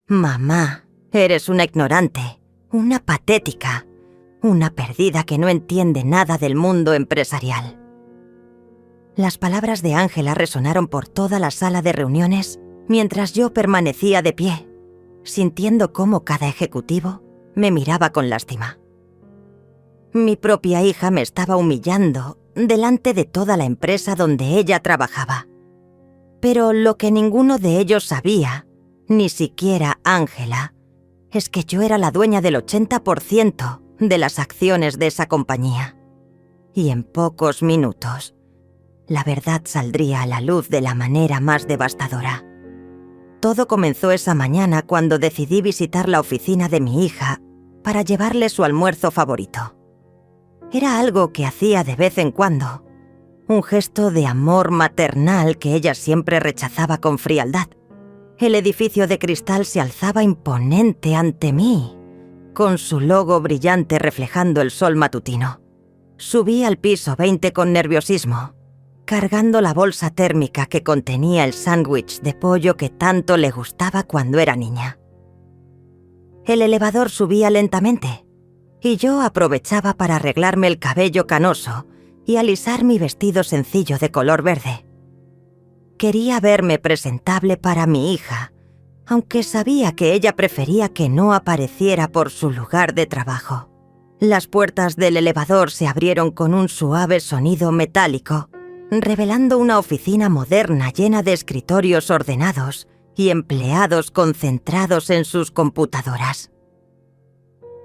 Mamá, eres una ignorante, una patética, una perdida que no entiende nada del mundo empresarial. Las palabras de Ángela resonaron por toda la sala de reuniones mientras yo permanecía de pie, sintiendo cómo cada ejecutivo me miraba con lástima. Mi propia hija me estaba humillando delante de toda la empresa donde ella trabajaba. Pero lo que ninguno de ellos sabía, ni siquiera Ángela, es que yo era la dueña del 80% de las acciones de esa compañía. Y en pocos minutos, la verdad saldría a la luz de la manera más devastadora. Todo comenzó esa mañana cuando decidí visitar la oficina de mi hija para llevarle su almuerzo favorito. Era algo que hacía de vez en cuando, un gesto de amor maternal que ella siempre rechazaba con frialdad. El edificio de cristal se alzaba imponente ante mí, con su logo brillante reflejando el sol matutino. Subí al piso 20 con nerviosismo, cargando la bolsa térmica que contenía el sándwich de pollo que tanto le gustaba cuando era niña. El elevador subía lentamente, y yo aprovechaba para arreglarme el cabello canoso y alisar mi vestido sencillo de color verde. Quería verme presentable para mi hija, aunque sabía que ella prefería que no apareciera por su lugar de trabajo. Las puertas del elevador se abrieron con un suave sonido metálico, revelando una oficina moderna llena de escritorios ordenados y empleados concentrados en sus computadoras.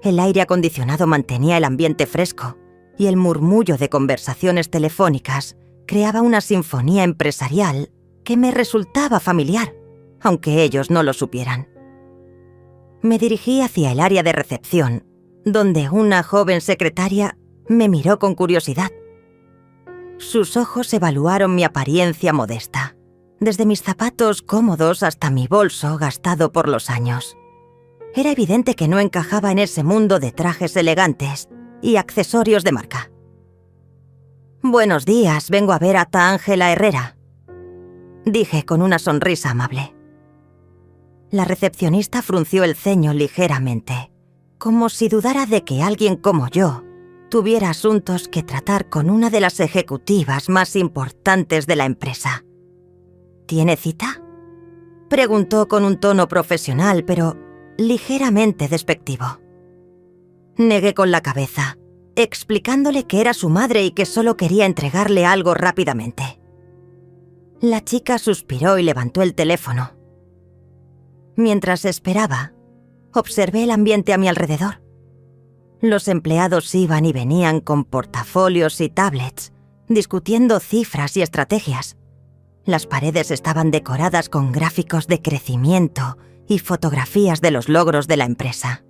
El aire acondicionado mantenía el ambiente fresco y el murmullo de conversaciones telefónicas creaba una sinfonía empresarial que me resultaba familiar, aunque ellos no lo supieran. Me dirigí hacia el área de recepción, donde una joven secretaria me miró con curiosidad. Sus ojos evaluaron mi apariencia modesta, desde mis zapatos cómodos hasta mi bolso gastado por los años. Era evidente que no encajaba en ese mundo de trajes elegantes y accesorios de marca. «Buenos días, vengo a ver a ta Ángela Herrera», dije con una sonrisa amable. La recepcionista frunció el ceño ligeramente, como si dudara de que alguien como yo tuviera asuntos que tratar con una de las ejecutivas más importantes de la empresa. «¿Tiene cita?», preguntó con un tono profesional, pero ligeramente despectivo. Negué con la cabeza, explicándole que era su madre y que solo quería entregarle algo rápidamente. La chica suspiró y levantó el teléfono. Mientras esperaba, observé el ambiente a mi alrededor. Los empleados iban y venían con portafolios y tablets, discutiendo cifras y estrategias. Las paredes estaban decoradas con gráficos de crecimiento y fotografías de los logros de la empresa.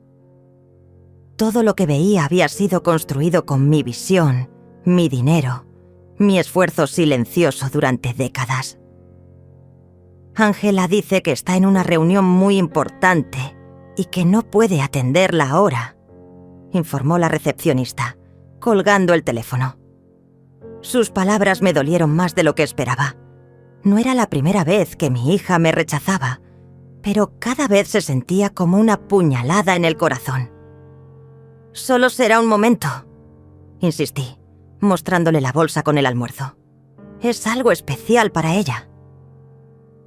Todo lo que veía había sido construido con mi visión, mi dinero, mi esfuerzo silencioso durante décadas. Ángela dice que está en una reunión muy importante y que no puede atenderla ahora, informó la recepcionista, colgando el teléfono. Sus palabras me dolieron más de lo que esperaba. No era la primera vez que mi hija me rechazaba, pero cada vez se sentía como una puñalada en el corazón. «Solo será un momento», insistí, mostrándole la bolsa con el almuerzo. «Es algo especial para ella».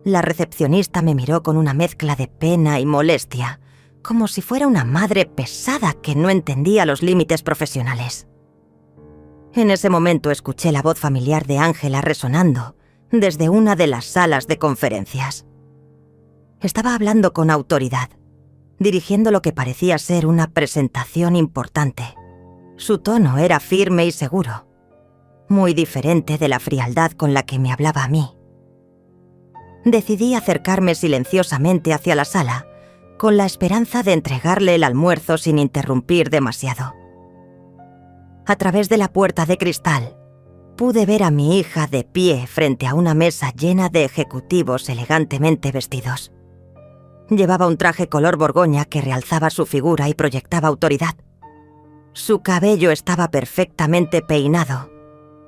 La recepcionista me miró con una mezcla de pena y molestia, como si fuera una madre pesada que no entendía los límites profesionales. En ese momento escuché la voz familiar de Ángela resonando desde una de las salas de conferencias. Estaba hablando con autoridad, dirigiendo lo que parecía ser una presentación importante. Su tono era firme y seguro, muy diferente de la frialdad con la que me hablaba a mí. Decidí acercarme silenciosamente hacia la sala, con la esperanza de entregarle el almuerzo sin interrumpir demasiado. A través de la puerta de cristal, pude ver a mi hija de pie frente a una mesa llena de ejecutivos elegantemente vestidos. Llevaba un traje color borgoña que realzaba su figura y proyectaba autoridad. Su cabello estaba perfectamente peinado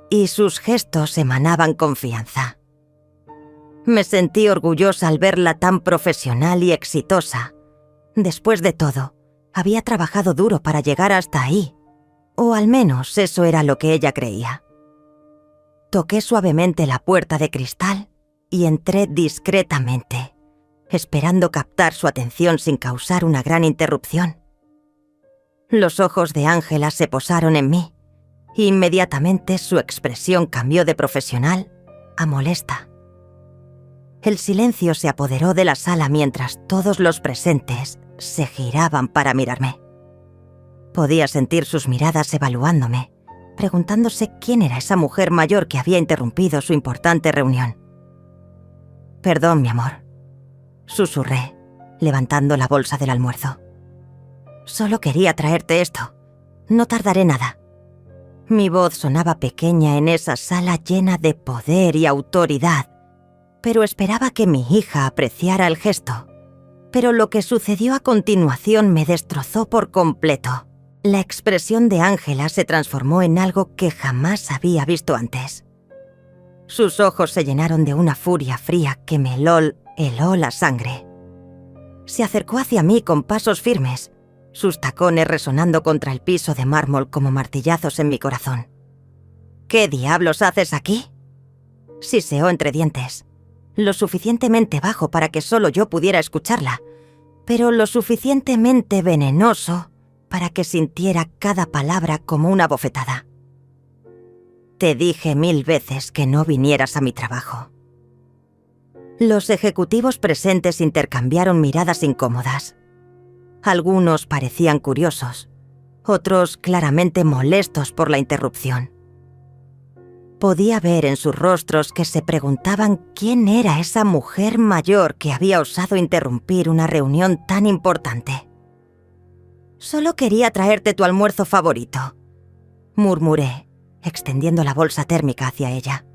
y sus gestos emanaban confianza. Me sentí orgullosa al verla tan profesional y exitosa, Después de todo, había trabajado duro para llegar hasta ahí, o al menos eso era lo que ella creía. Toqué suavemente la puerta de cristal y entré discretamente, esperando captar su atención sin causar una gran interrupción. Los ojos de Ángela se posaron en mí. Inmediatamente su expresión cambió de profesional a molesta. El silencio se apoderó de la sala mientras todos los presentes se giraban para mirarme. Podía sentir sus miradas evaluándome, preguntándose quién era esa mujer mayor que había interrumpido su importante reunión. «Perdón, mi amor», susurré, levantando la bolsa del almuerzo. «Solo quería traerte esto. No tardaré nada». Mi voz sonaba pequeña en esa sala llena de poder y autoridad, pero esperaba que mi hija apreciara el gesto. Pero lo que sucedió a continuación me destrozó por completo. La expresión de Ángela se transformó en algo que jamás había visto antes. Sus ojos se llenaron de una furia fría que me heló la sangre. Se acercó hacia mí con pasos firmes, sus tacones resonando contra el piso de mármol como martillazos en mi corazón. «¿Qué diablos haces aquí?», siseó entre dientes, lo suficientemente bajo para que solo yo pudiera escucharla, pero lo suficientemente venenoso para que sintiera cada palabra como una bofetada. «Te dije 1000 veces que no vinieras a mi trabajo». Los ejecutivos presentes intercambiaron miradas incómodas. Algunos parecían curiosos, otros claramente molestos por la interrupción. Podía ver en sus rostros que se preguntaban quién era esa mujer mayor que había osado interrumpir una reunión tan importante. «Solo quería traerte tu almuerzo favorito», murmuré, extendiendo la bolsa térmica hacia ella.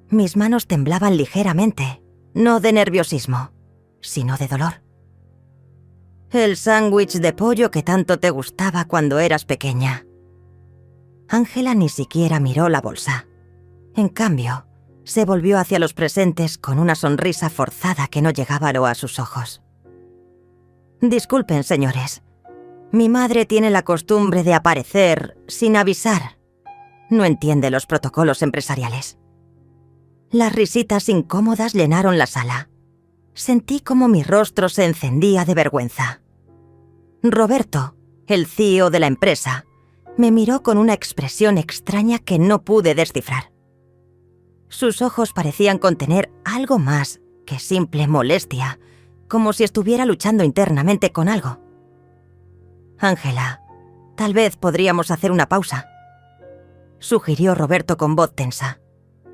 Mis manos temblaban ligeramente, no de nerviosismo, sino de dolor. «El sándwich de pollo que tanto te gustaba cuando eras pequeña». Ángela ni siquiera miró la bolsa. En cambio, se volvió hacia los presentes con una sonrisa forzada que no llegaba a sus ojos. «Disculpen, señores. Mi madre tiene la costumbre de aparecer sin avisar. No entiende los protocolos empresariales». Las risitas incómodas llenaron la sala. Sentí como mi rostro se encendía de vergüenza. Roberto, el CEO de la empresa, me miró con una expresión extraña que no pude descifrar. Sus ojos parecían contener algo más que simple molestia, como si estuviera luchando internamente con algo. «Ángela, tal vez podríamos hacer una pausa», sugirió Roberto con voz tensa,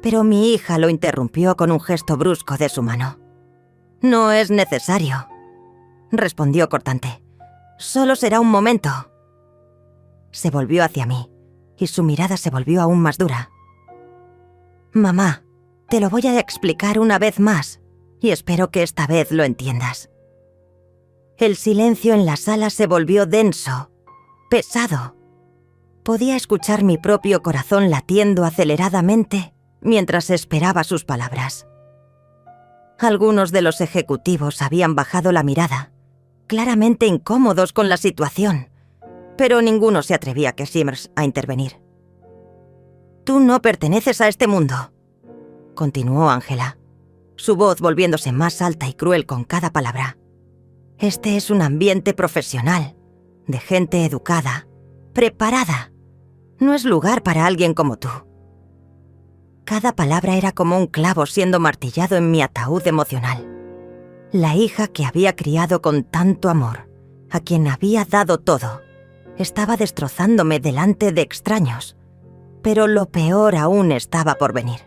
pero mi hija lo interrumpió con un gesto brusco de su mano. «No es necesario», respondió cortante. «Solo será un momento». Se volvió hacia mí, y su mirada se volvió aún más dura. «Mamá, te lo voy a explicar una vez más, y espero que esta vez lo entiendas». El silencio en la sala se volvió denso, pesado. Podía escuchar mi propio corazón latiendo aceleradamente mientras esperaba sus palabras. Algunos de los ejecutivos habían bajado la mirada, claramente incómodos con la situación, pero ninguno se atrevía a intervenir. «Tú no perteneces a este mundo», continuó Ángela, su voz volviéndose más alta y cruel con cada palabra. «Este es un ambiente profesional, de gente educada, preparada. No es lugar para alguien como tú». Cada palabra era como un clavo siendo martillado en mi ataúd emocional. La hija que había criado con tanto amor, a quien había dado todo, estaba destrozándome delante de extraños, pero lo peor aún estaba por venir.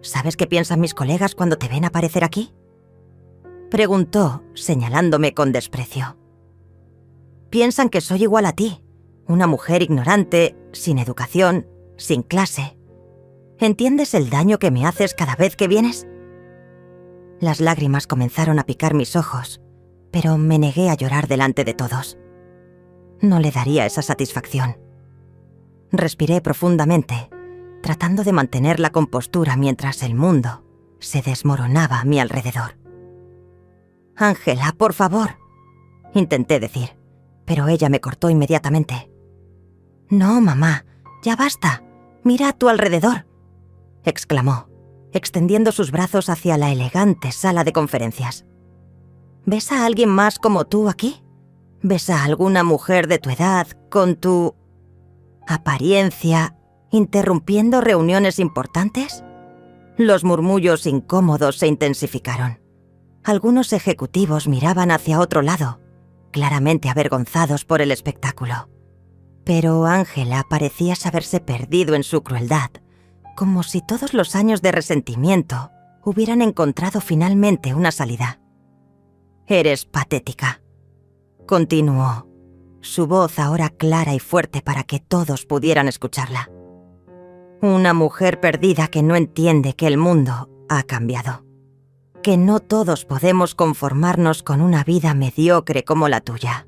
«¿Sabes qué piensan mis colegas cuando te ven aparecer aquí?», preguntó, señalándome con desprecio. «Piensan que soy igual a ti, una mujer ignorante, sin educación, sin clase. ¿Entiendes el daño que me haces cada vez que vienes?». Las lágrimas comenzaron a picar mis ojos, pero me negué a llorar delante de todos. No le daría esa satisfacción. Respiré profundamente, tratando de mantener la compostura mientras el mundo se desmoronaba a mi alrededor. Ángela, por favor, intenté decir, pero ella me cortó inmediatamente. No, mamá, ya basta. Mira a tu alrededor, exclamó, extendiendo sus brazos hacia la elegante sala de conferencias. ¿Ves a alguien más como tú aquí? ¿Ves a alguna mujer de tu edad, con tu apariencia, interrumpiendo reuniones importantes? Los murmullos incómodos se intensificaron. Algunos ejecutivos miraban hacia otro lado, claramente avergonzados por el espectáculo. Pero Ángela parecía saberse perdido en su crueldad, como si todos los años de resentimiento hubieran encontrado finalmente una salida. «Eres patética», continuó, su voz ahora clara y fuerte para que todos pudieran escucharla. «Una mujer perdida que no entiende que el mundo ha cambiado, que no todos podemos conformarnos con una vida mediocre como la tuya».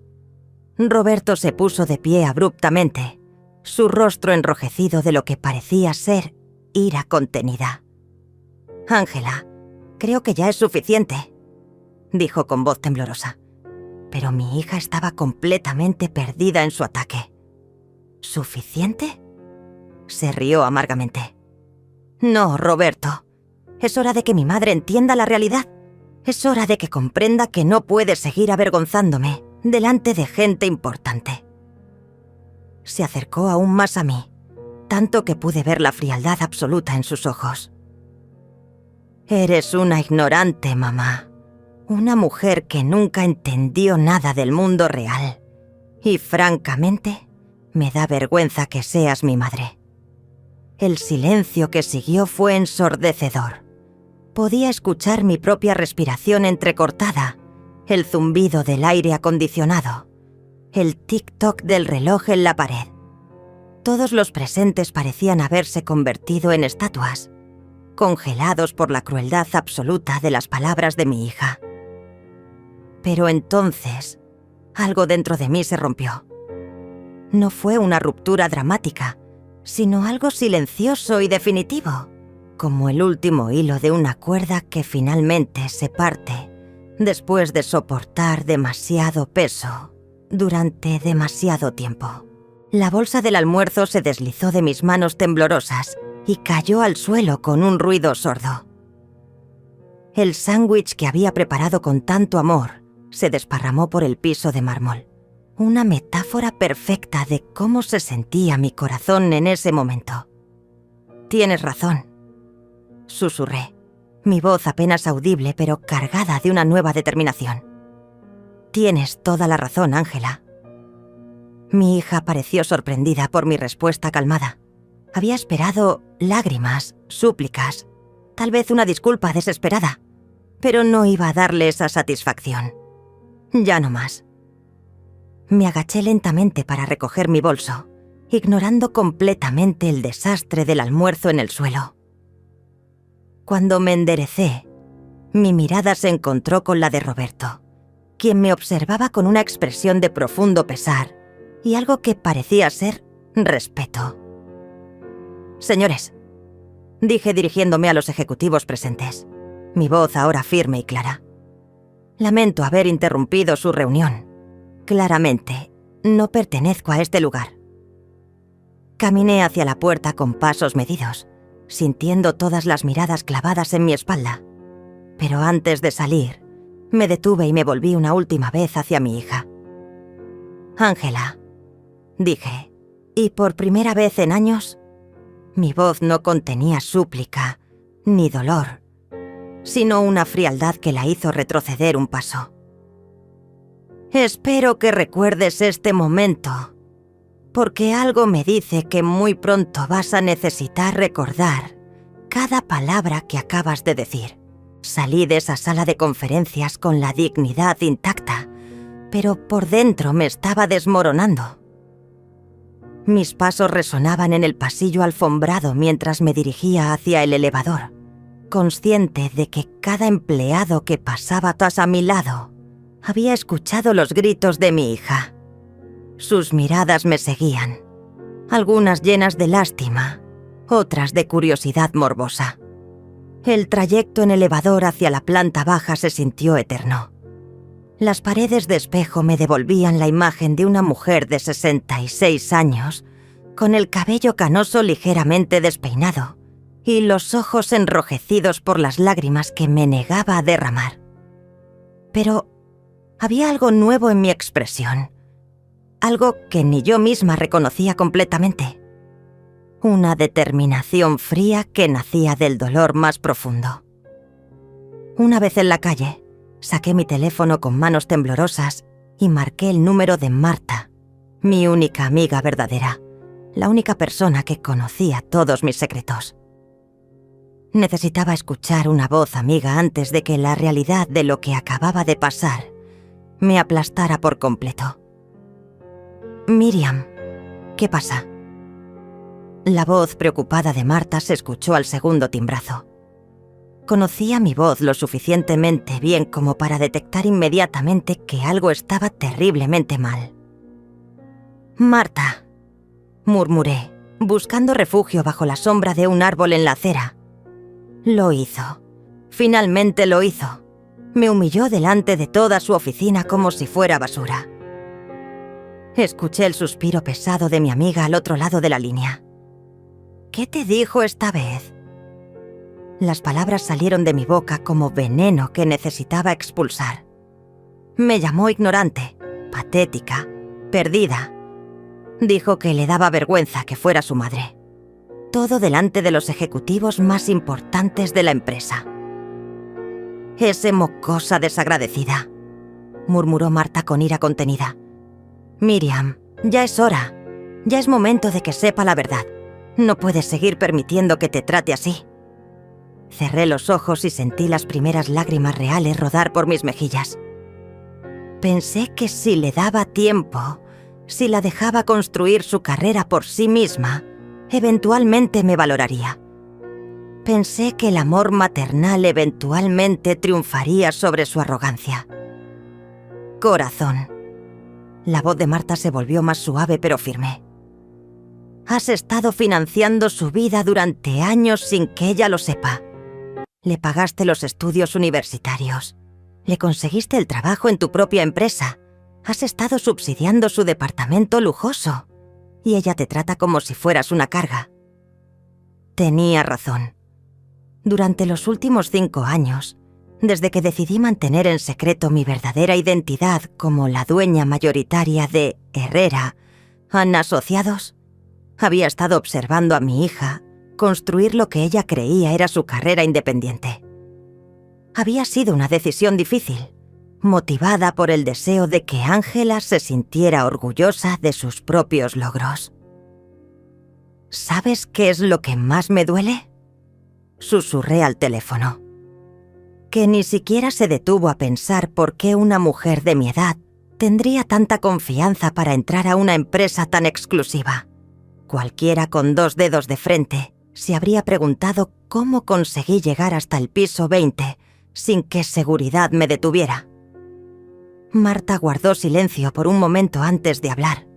Roberto se puso de pie abruptamente, su rostro enrojecido de lo que parecía ser ira contenida. «Ángela, creo que ya es suficiente», dijo con voz temblorosa. Pero mi hija estaba completamente perdida en su ataque. ¿Suficiente? Se rió amargamente. No, Roberto. Es hora de que mi madre entienda la realidad. Es hora de que comprenda que no puede seguir avergonzándome delante de gente importante. Se acercó aún más a mí, tanto que pude ver la frialdad absoluta en sus ojos. Eres una ignorante, mamá. Una mujer que nunca entendió nada del mundo real. Y francamente, me da vergüenza que seas mi madre. El silencio que siguió fue ensordecedor. Podía escuchar mi propia respiración entrecortada, el zumbido del aire acondicionado, el tic-toc del reloj en la pared. Todos los presentes parecían haberse convertido en estatuas, congelados por la crueldad absoluta de las palabras de mi hija. Pero entonces, algo dentro de mí se rompió. No fue una ruptura dramática, sino algo silencioso y definitivo, como el último hilo de una cuerda que finalmente se parte después de soportar demasiado peso durante demasiado tiempo. La bolsa del almuerzo se deslizó de mis manos temblorosas y cayó al suelo con un ruido sordo. El sándwich que había preparado con tanto amor se desparramó por el piso de mármol. Una metáfora perfecta de cómo se sentía mi corazón en ese momento. «Tienes razón», susurré, mi voz apenas audible pero cargada de una nueva determinación. «Tienes toda la razón, Ángela». Mi hija pareció sorprendida por mi respuesta calmada. Había esperado lágrimas, súplicas, tal vez una disculpa desesperada, pero no iba a darle esa satisfacción. Ya no más. Me agaché lentamente para recoger mi bolso, ignorando completamente el desastre del almuerzo en el suelo. Cuando me enderecé, mi mirada se encontró con la de Roberto, quien me observaba con una expresión de profundo pesar y algo que parecía ser respeto. «Señores», dije dirigiéndome a los ejecutivos presentes, mi voz ahora firme y clara. «Lamento haber interrumpido su reunión. Claramente, no pertenezco a este lugar». Caminé hacia la puerta con pasos medidos, sintiendo todas las miradas clavadas en mi espalda. Pero antes de salir, me detuve y me volví una última vez hacia mi hija. «Ángela», dije, y por primera vez en años, mi voz no contenía súplica ni dolor, sino una frialdad que la hizo retroceder un paso. «Espero que recuerdes este momento, porque algo me dice que muy pronto vas a necesitar recordar cada palabra que acabas de decir». Salí de esa sala de conferencias con la dignidad intacta, pero por dentro me estaba desmoronando. Mis pasos resonaban en el pasillo alfombrado mientras me dirigía hacia el elevador, consciente de que cada empleado que pasaba a mi lado había escuchado los gritos de mi hija. Sus miradas me seguían, algunas llenas de lástima, otras de curiosidad morbosa. El trayecto en elevador hacia la planta baja se sintió eterno. Las paredes de espejo me devolvían la imagen de una mujer de 66 años, con el cabello canoso ligeramente despeinado y los ojos enrojecidos por las lágrimas que me negaba a derramar. Pero había algo nuevo en mi expresión, algo que ni yo misma reconocía completamente. Una determinación fría que nacía del dolor más profundo. Una vez en la calle, saqué mi teléfono con manos temblorosas y marqué el número de Marta, mi única amiga verdadera, la única persona que conocía todos mis secretos. Necesitaba escuchar una voz amiga antes de que la realidad de lo que acababa de pasar me aplastara por completo. Miriam, ¿qué pasa? La voz preocupada de Marta se escuchó al segundo timbrazo. Conocía mi voz lo suficientemente bien como para detectar inmediatamente que algo estaba terriblemente mal. «Marta», murmuré, buscando refugio bajo la sombra de un árbol en la acera. Lo hizo. Finalmente lo hizo. Me humilló delante de toda su oficina como si fuera basura. Escuché el suspiro pesado de mi amiga al otro lado de la línea. «¿Qué te dijo esta vez?» Las palabras salieron de mi boca como veneno que necesitaba expulsar. Me llamó ignorante, patética, perdida. Dijo que le daba vergüenza que fuera su madre. Todo delante de los ejecutivos más importantes de la empresa. «Ese mocosa desagradecida», murmuró Marta con ira contenida. «Miriam, ya es hora. Ya es momento de que sepa la verdad. No puedes seguir permitiendo que te trate así». Cerré los ojos y sentí las primeras lágrimas reales rodar por mis mejillas. Pensé que si le daba tiempo, si la dejaba construir su carrera por sí misma, eventualmente me valoraría. Pensé que el amor maternal eventualmente triunfaría sobre su arrogancia. «Corazón». La voz de Marta se volvió más suave pero firme. «Has estado financiando su vida durante años sin que ella lo sepa. Le pagaste los estudios universitarios. Le conseguiste el trabajo en tu propia empresa. Has estado subsidiando su departamento lujoso. Y ella te trata como si fueras una carga». Tenía razón. Durante los últimos 5 años, desde que decidí mantener en secreto mi verdadera identidad como la dueña mayoritaria de Herrera and Asociados, había estado observando a mi hija construir lo que ella creía era su carrera independiente. Había sido una decisión difícil, motivada por el deseo de que Ángela se sintiera orgullosa de sus propios logros. ¿Sabes qué es lo que más me duele?, susurré al teléfono. Que ni siquiera se detuvo a pensar por qué una mujer de mi edad tendría tanta confianza para entrar a una empresa tan exclusiva. Cualquiera con 2 dedos de frente se habría preguntado cómo conseguí llegar hasta el piso 20 sin que seguridad me detuviera. Marta guardó silencio por un momento antes de hablar.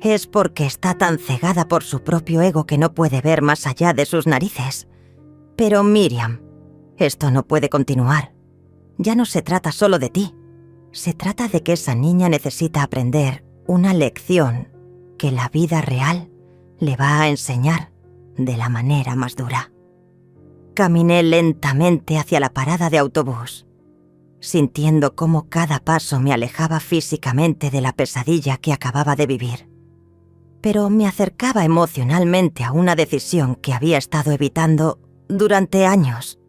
Es porque está tan cegada por su propio ego que no puede ver más allá de sus narices. Pero Miriam, esto no puede continuar. Ya no se trata solo de ti. Se trata de que esa niña necesita aprender una lección que la vida real le va a enseñar de la manera más dura. Caminé lentamente hacia la parada de autobús, sintiendo cómo cada paso me alejaba físicamente de la pesadilla que acababa de vivir. Pero me acercaba emocionalmente a una decisión que había estado evitando durante años.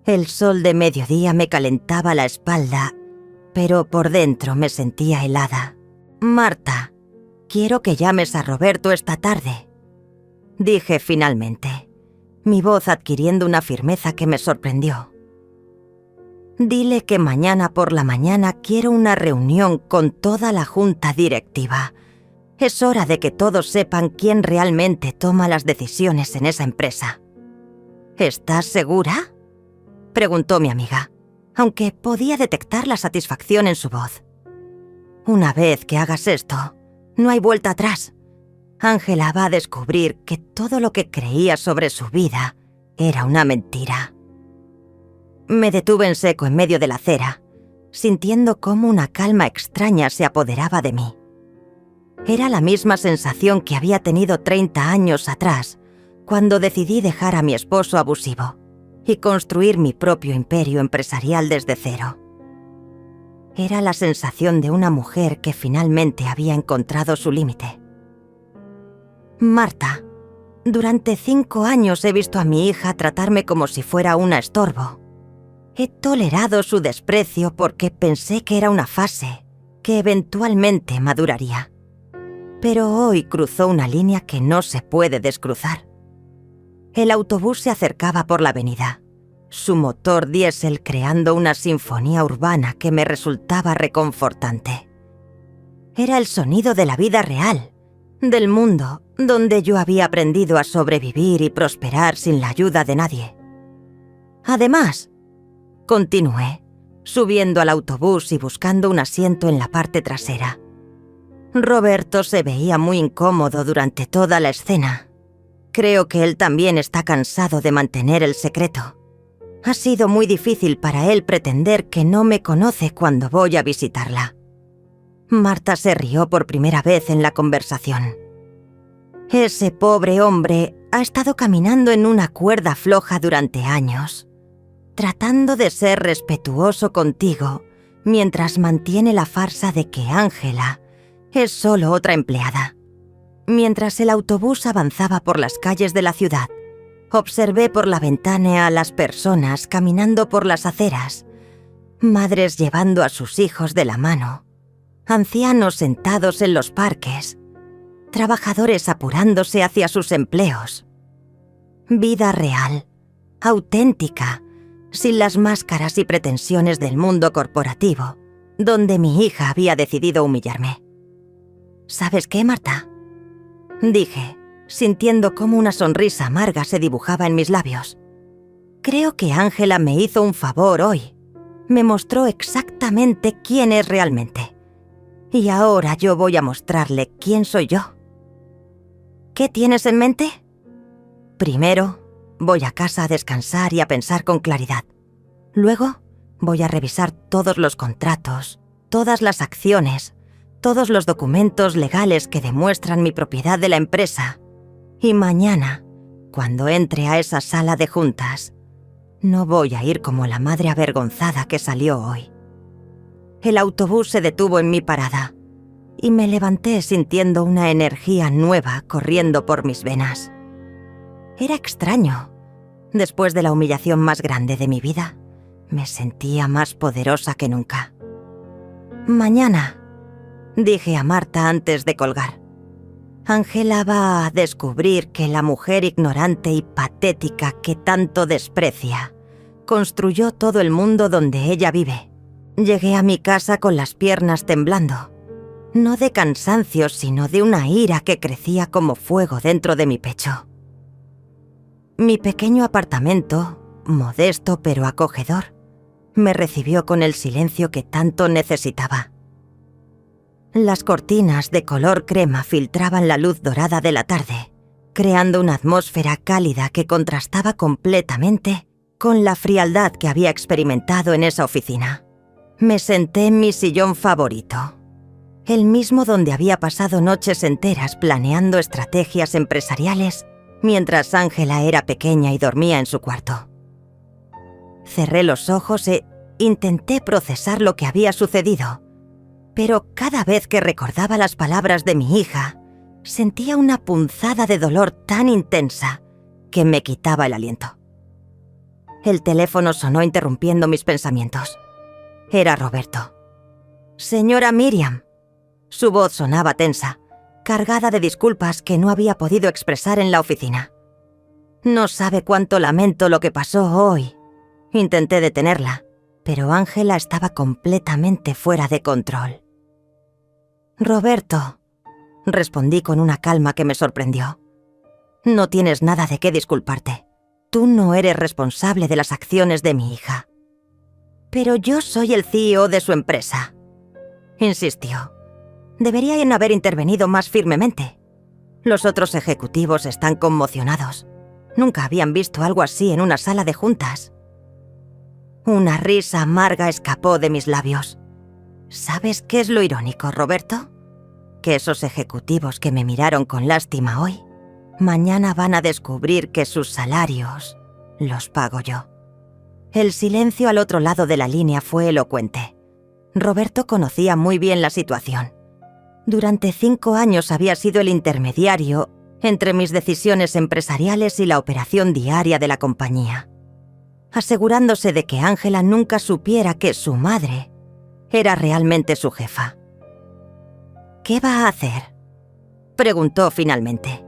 El sol de mediodía me calentaba la espalda, pero por dentro me sentía helada. «Marta, quiero que llames a Roberto esta tarde», dije finalmente, mi voz adquiriendo una firmeza que me sorprendió. «Dile que mañana por la mañana quiero una reunión con toda la junta directiva. Es hora de que todos sepan quién realmente toma las decisiones en esa empresa». «¿Estás segura?», preguntó mi amiga, aunque podía detectar la satisfacción en su voz. «Una vez que hagas esto, no hay vuelta atrás. Ángela va a descubrir que todo lo que creía sobre su vida era una mentira». Me detuve en seco en medio de la acera, sintiendo cómo una calma extraña se apoderaba de mí. Era la misma sensación que había tenido 30 años atrás, cuando decidí dejar a mi esposo abusivo y construir mi propio imperio empresarial desde cero. Era la sensación de una mujer que finalmente había encontrado su límite. Marta, durante 5 años he visto a mi hija tratarme como si fuera una estorbo. He tolerado su desprecio porque pensé que era una fase, que eventualmente maduraría. Pero hoy cruzó una línea que no se puede descruzar. El autobús se acercaba por la avenida, su motor diésel creando una sinfonía urbana que me resultaba reconfortante. Era el sonido de la vida real, del mundo donde yo había aprendido a sobrevivir y prosperar sin la ayuda de nadie. Además, continué, subiendo al autobús y buscando un asiento en la parte trasera. Roberto se veía muy incómodo durante toda la escena. Creo que él también está cansado de mantener el secreto. Ha sido muy difícil para él pretender que no me conoce cuando voy a visitarla. Marta se rió por primera vez en la conversación. Ese pobre hombre ha estado caminando en una cuerda floja durante años, tratando de ser respetuoso contigo mientras mantiene la farsa de que Ángela es solo otra empleada. Mientras el autobús avanzaba por las calles de la ciudad, observé por la ventana a las personas caminando por las aceras, madres llevando a sus hijos de la mano, ancianos sentados en los parques, trabajadores apurándose hacia sus empleos. Vida real, auténtica, sin las máscaras y pretensiones del mundo corporativo, donde mi hija había decidido humillarme. ¿Sabes qué, Marta?, dije, sintiendo cómo una sonrisa amarga se dibujaba en mis labios. Creo que Ángela me hizo un favor hoy. Me mostró exactamente quién es realmente. Y ahora yo voy a mostrarle quién soy yo. ¿Qué tienes en mente? Primero, voy a casa a descansar y a pensar con claridad. Luego, voy a revisar todos los contratos, todas las acciones, todos los documentos legales que demuestran mi propiedad de la empresa. Y mañana, cuando entre a esa sala de juntas, no voy a ir como la madre avergonzada que salió hoy. El autobús se detuvo en mi parada y me levanté sintiendo una energía nueva corriendo por mis venas. Era extraño. Después de la humillación más grande de mi vida, me sentía más poderosa que nunca. Mañana, dije a Marta antes de colgar, Ángela va a descubrir que la mujer ignorante y patética que tanto desprecia construyó todo el mundo donde ella vive. Llegué a mi casa con las piernas temblando, no de cansancio, sino de una ira que crecía como fuego dentro de mi pecho. Mi pequeño apartamento, modesto pero acogedor, me recibió con el silencio que tanto necesitaba. Las cortinas de color crema filtraban la luz dorada de la tarde, creando una atmósfera cálida que contrastaba completamente con la frialdad que había experimentado en esa oficina. Me senté en mi sillón favorito, el mismo donde había pasado noches enteras planeando estrategias empresariales mientras Ángela era pequeña y dormía en su cuarto. Cerré los ojos e intenté procesar lo que había sucedido, pero cada vez que recordaba las palabras de mi hija, sentía una punzada de dolor tan intensa que me quitaba el aliento. El teléfono sonó interrumpiendo mis pensamientos. Era Roberto. «Señora Miriam». Su voz sonaba tensa, cargada de disculpas que no había podido expresar en la oficina. «No sabe cuánto lamento lo que pasó hoy». Intenté detenerla, pero Ángela estaba completamente fuera de control. «Roberto», respondí con una calma que me sorprendió. «No tienes nada de qué disculparte. Tú no eres responsable de las acciones de mi hija». «Pero yo soy el CEO de su empresa», insistió. «Deberían haber intervenido más firmemente. Los otros ejecutivos están conmocionados. Nunca habían visto algo así en una sala de juntas». Una risa amarga escapó de mis labios. ¿Sabes qué es lo irónico, Roberto? Que esos ejecutivos que me miraron con lástima hoy, mañana van a descubrir que sus salarios los pago yo. El silencio al otro lado de la línea fue elocuente. Roberto conocía muy bien la situación. Durante 5 años había sido el intermediario entre mis decisiones empresariales y la operación diaria de la compañía, asegurándose de que Ángela nunca supiera que su madre era realmente su jefa. «¿Qué va a hacer?», preguntó finalmente.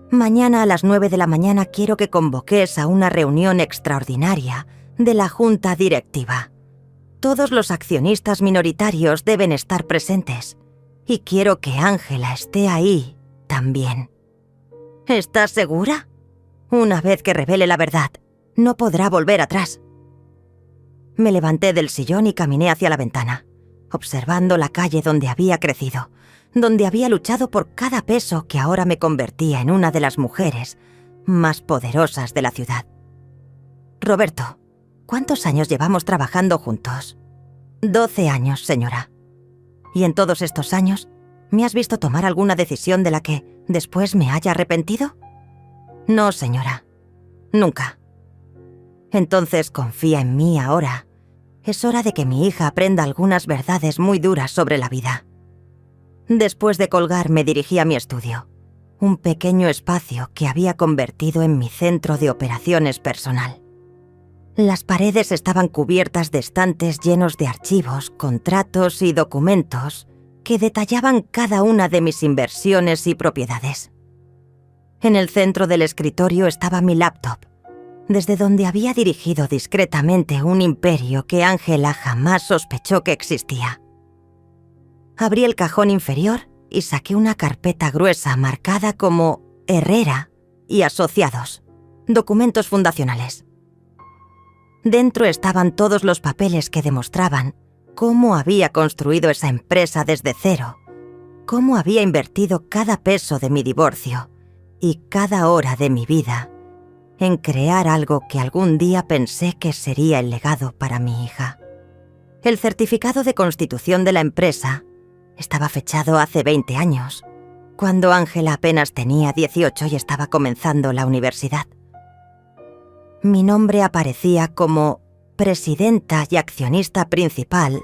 «Mañana a las 9 de la mañana quiero que convoques a una reunión extraordinaria de la junta directiva. Todos los accionistas minoritarios deben estar presentes y quiero que Ángela esté ahí también». «¿Estás segura? Una vez que revele la verdad, no podrá volver atrás». Me levanté del sillón y caminé hacia la ventana, observando la calle donde había crecido, donde había luchado por cada peso que ahora me convertía en una de las mujeres más poderosas de la ciudad. «Roberto, ¿cuántos años llevamos trabajando juntos?» 12 años, señora. ¿Y en todos estos años me has visto tomar alguna decisión de la que después me haya arrepentido? No, señora. Nunca. Entonces confía en mí ahora. Es hora de que mi hija aprenda algunas verdades muy duras sobre la vida. Después de colgar me dirigí a mi estudio, un pequeño espacio que había convertido en mi centro de operaciones personal. Las paredes estaban cubiertas de estantes llenos de archivos, contratos y documentos que detallaban cada una de mis inversiones y propiedades. En el centro del escritorio estaba mi laptop, desde donde había dirigido discretamente un imperio que Ángela jamás sospechó que existía. Abrí el cajón inferior y saqué una carpeta gruesa marcada como Herrera y Asociados, documentos fundacionales. Dentro estaban todos los papeles que demostraban cómo había construido esa empresa desde cero, cómo había invertido cada peso de mi divorcio y cada hora de mi vida en crear algo que algún día pensé que sería el legado para mi hija. El certificado de constitución de la empresa estaba fechado hace 20 años, cuando Ángela apenas tenía 18 y estaba comenzando la universidad. Mi nombre aparecía como presidenta y accionista principal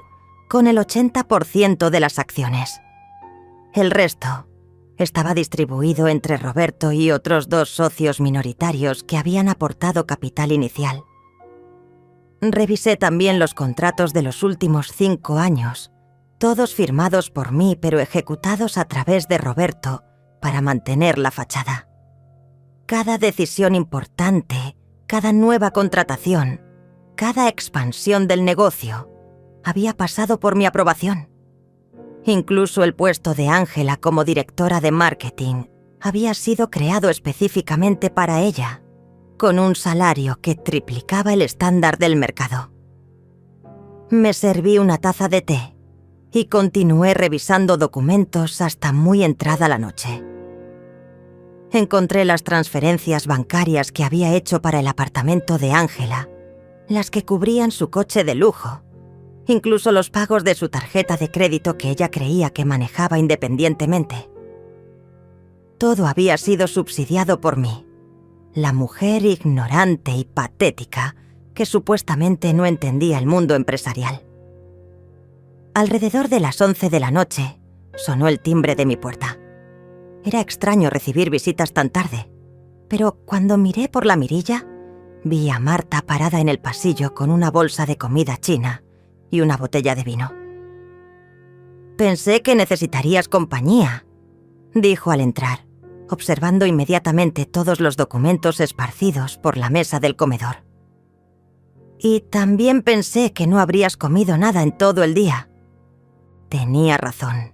con el 80% de las acciones. El resto estaba distribuido entre Roberto y otros 2 socios minoritarios que habían aportado capital inicial. Revisé también los contratos de los últimos 5 años, todos firmados por mí pero ejecutados a través de Roberto para mantener la fachada. Cada decisión importante, cada nueva contratación, cada expansión del negocio había pasado por mi aprobación. Incluso el puesto de Ángela como directora de marketing había sido creado específicamente para ella, con un salario que triplicaba el estándar del mercado. Me serví una taza de té y continué revisando documentos hasta muy entrada la noche. Encontré las transferencias bancarias que había hecho para el apartamento de Ángela, las que cubrían su coche de lujo, incluso los pagos de su tarjeta de crédito que ella creía que manejaba independientemente. Todo había sido subsidiado por mí, la mujer ignorante y patética que supuestamente no entendía el mundo empresarial. Alrededor de las 11 de la noche, sonó el timbre de mi puerta. Era extraño recibir visitas tan tarde, pero cuando miré por la mirilla, vi a Marta parada en el pasillo con una bolsa de comida china y una botella de vino. «Pensé que necesitarías compañía», dijo al entrar, observando inmediatamente todos los documentos esparcidos por la mesa del comedor. «Y también pensé que no habrías comido nada en todo el día». Tenía razón.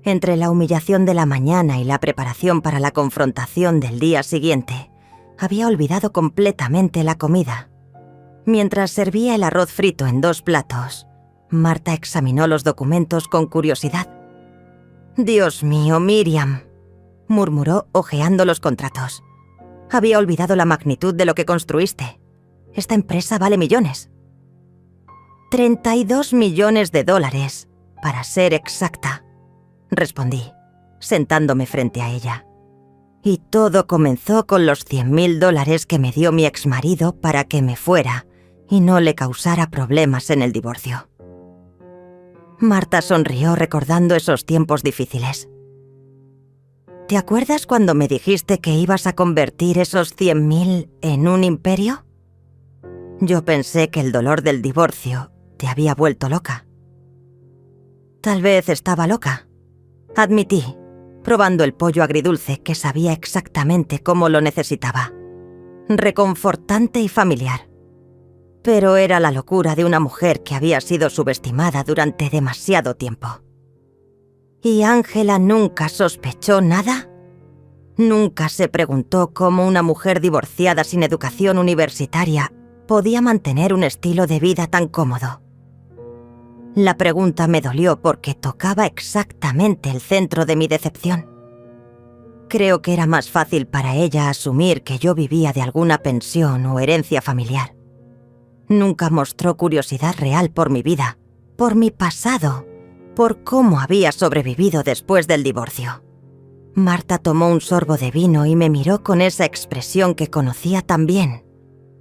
Entre la humillación de la mañana y la preparación para la confrontación del día siguiente, había olvidado completamente la comida. Mientras servía el arroz frito en 2 platos, Marta examinó los documentos con curiosidad. «Dios mío, Miriam», murmuró hojeando los contratos. «Había olvidado la magnitud de lo que construiste. Esta empresa vale millones». $32 millones, para ser exacta, respondí, sentándome frente a ella. Y todo comenzó con los $100.000 que me dio mi exmarido para que me fuera y no le causara problemas en el divorcio. Marta sonrió recordando esos tiempos difíciles. ¿Te acuerdas cuando me dijiste que ibas a convertir esos 100.000 en un imperio? Yo pensé que el dolor del divorcio te había vuelto loca. Tal vez estaba loca, admití, probando el pollo agridulce que sabía exactamente cómo lo necesitaba. Reconfortante y familiar. Pero era la locura de una mujer que había sido subestimada durante demasiado tiempo. ¿Y Ángela nunca sospechó nada? ¿Nunca se preguntó cómo una mujer divorciada sin educación universitaria podía mantener un estilo de vida tan cómodo? La pregunta me dolió porque tocaba exactamente el centro de mi decepción. Creo que era más fácil para ella asumir que yo vivía de alguna pensión o herencia familiar. Nunca mostró curiosidad real por mi vida, por mi pasado, por cómo había sobrevivido después del divorcio. Marta tomó un sorbo de vino y me miró con esa expresión que conocía tan bien,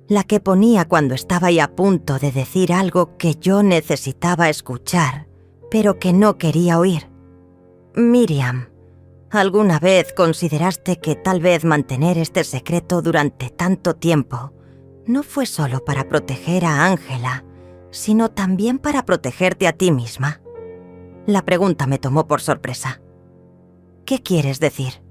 la que ponía cuando estaba ahí a punto de decir algo que yo necesitaba escuchar, pero que no quería oír. Miriam, ¿alguna vez consideraste que tal vez mantener este secreto durante tanto tiempo no fue solo para proteger a Ángela, sino también para protegerte a ti misma? La pregunta me tomó por sorpresa. ¿Qué quieres decir?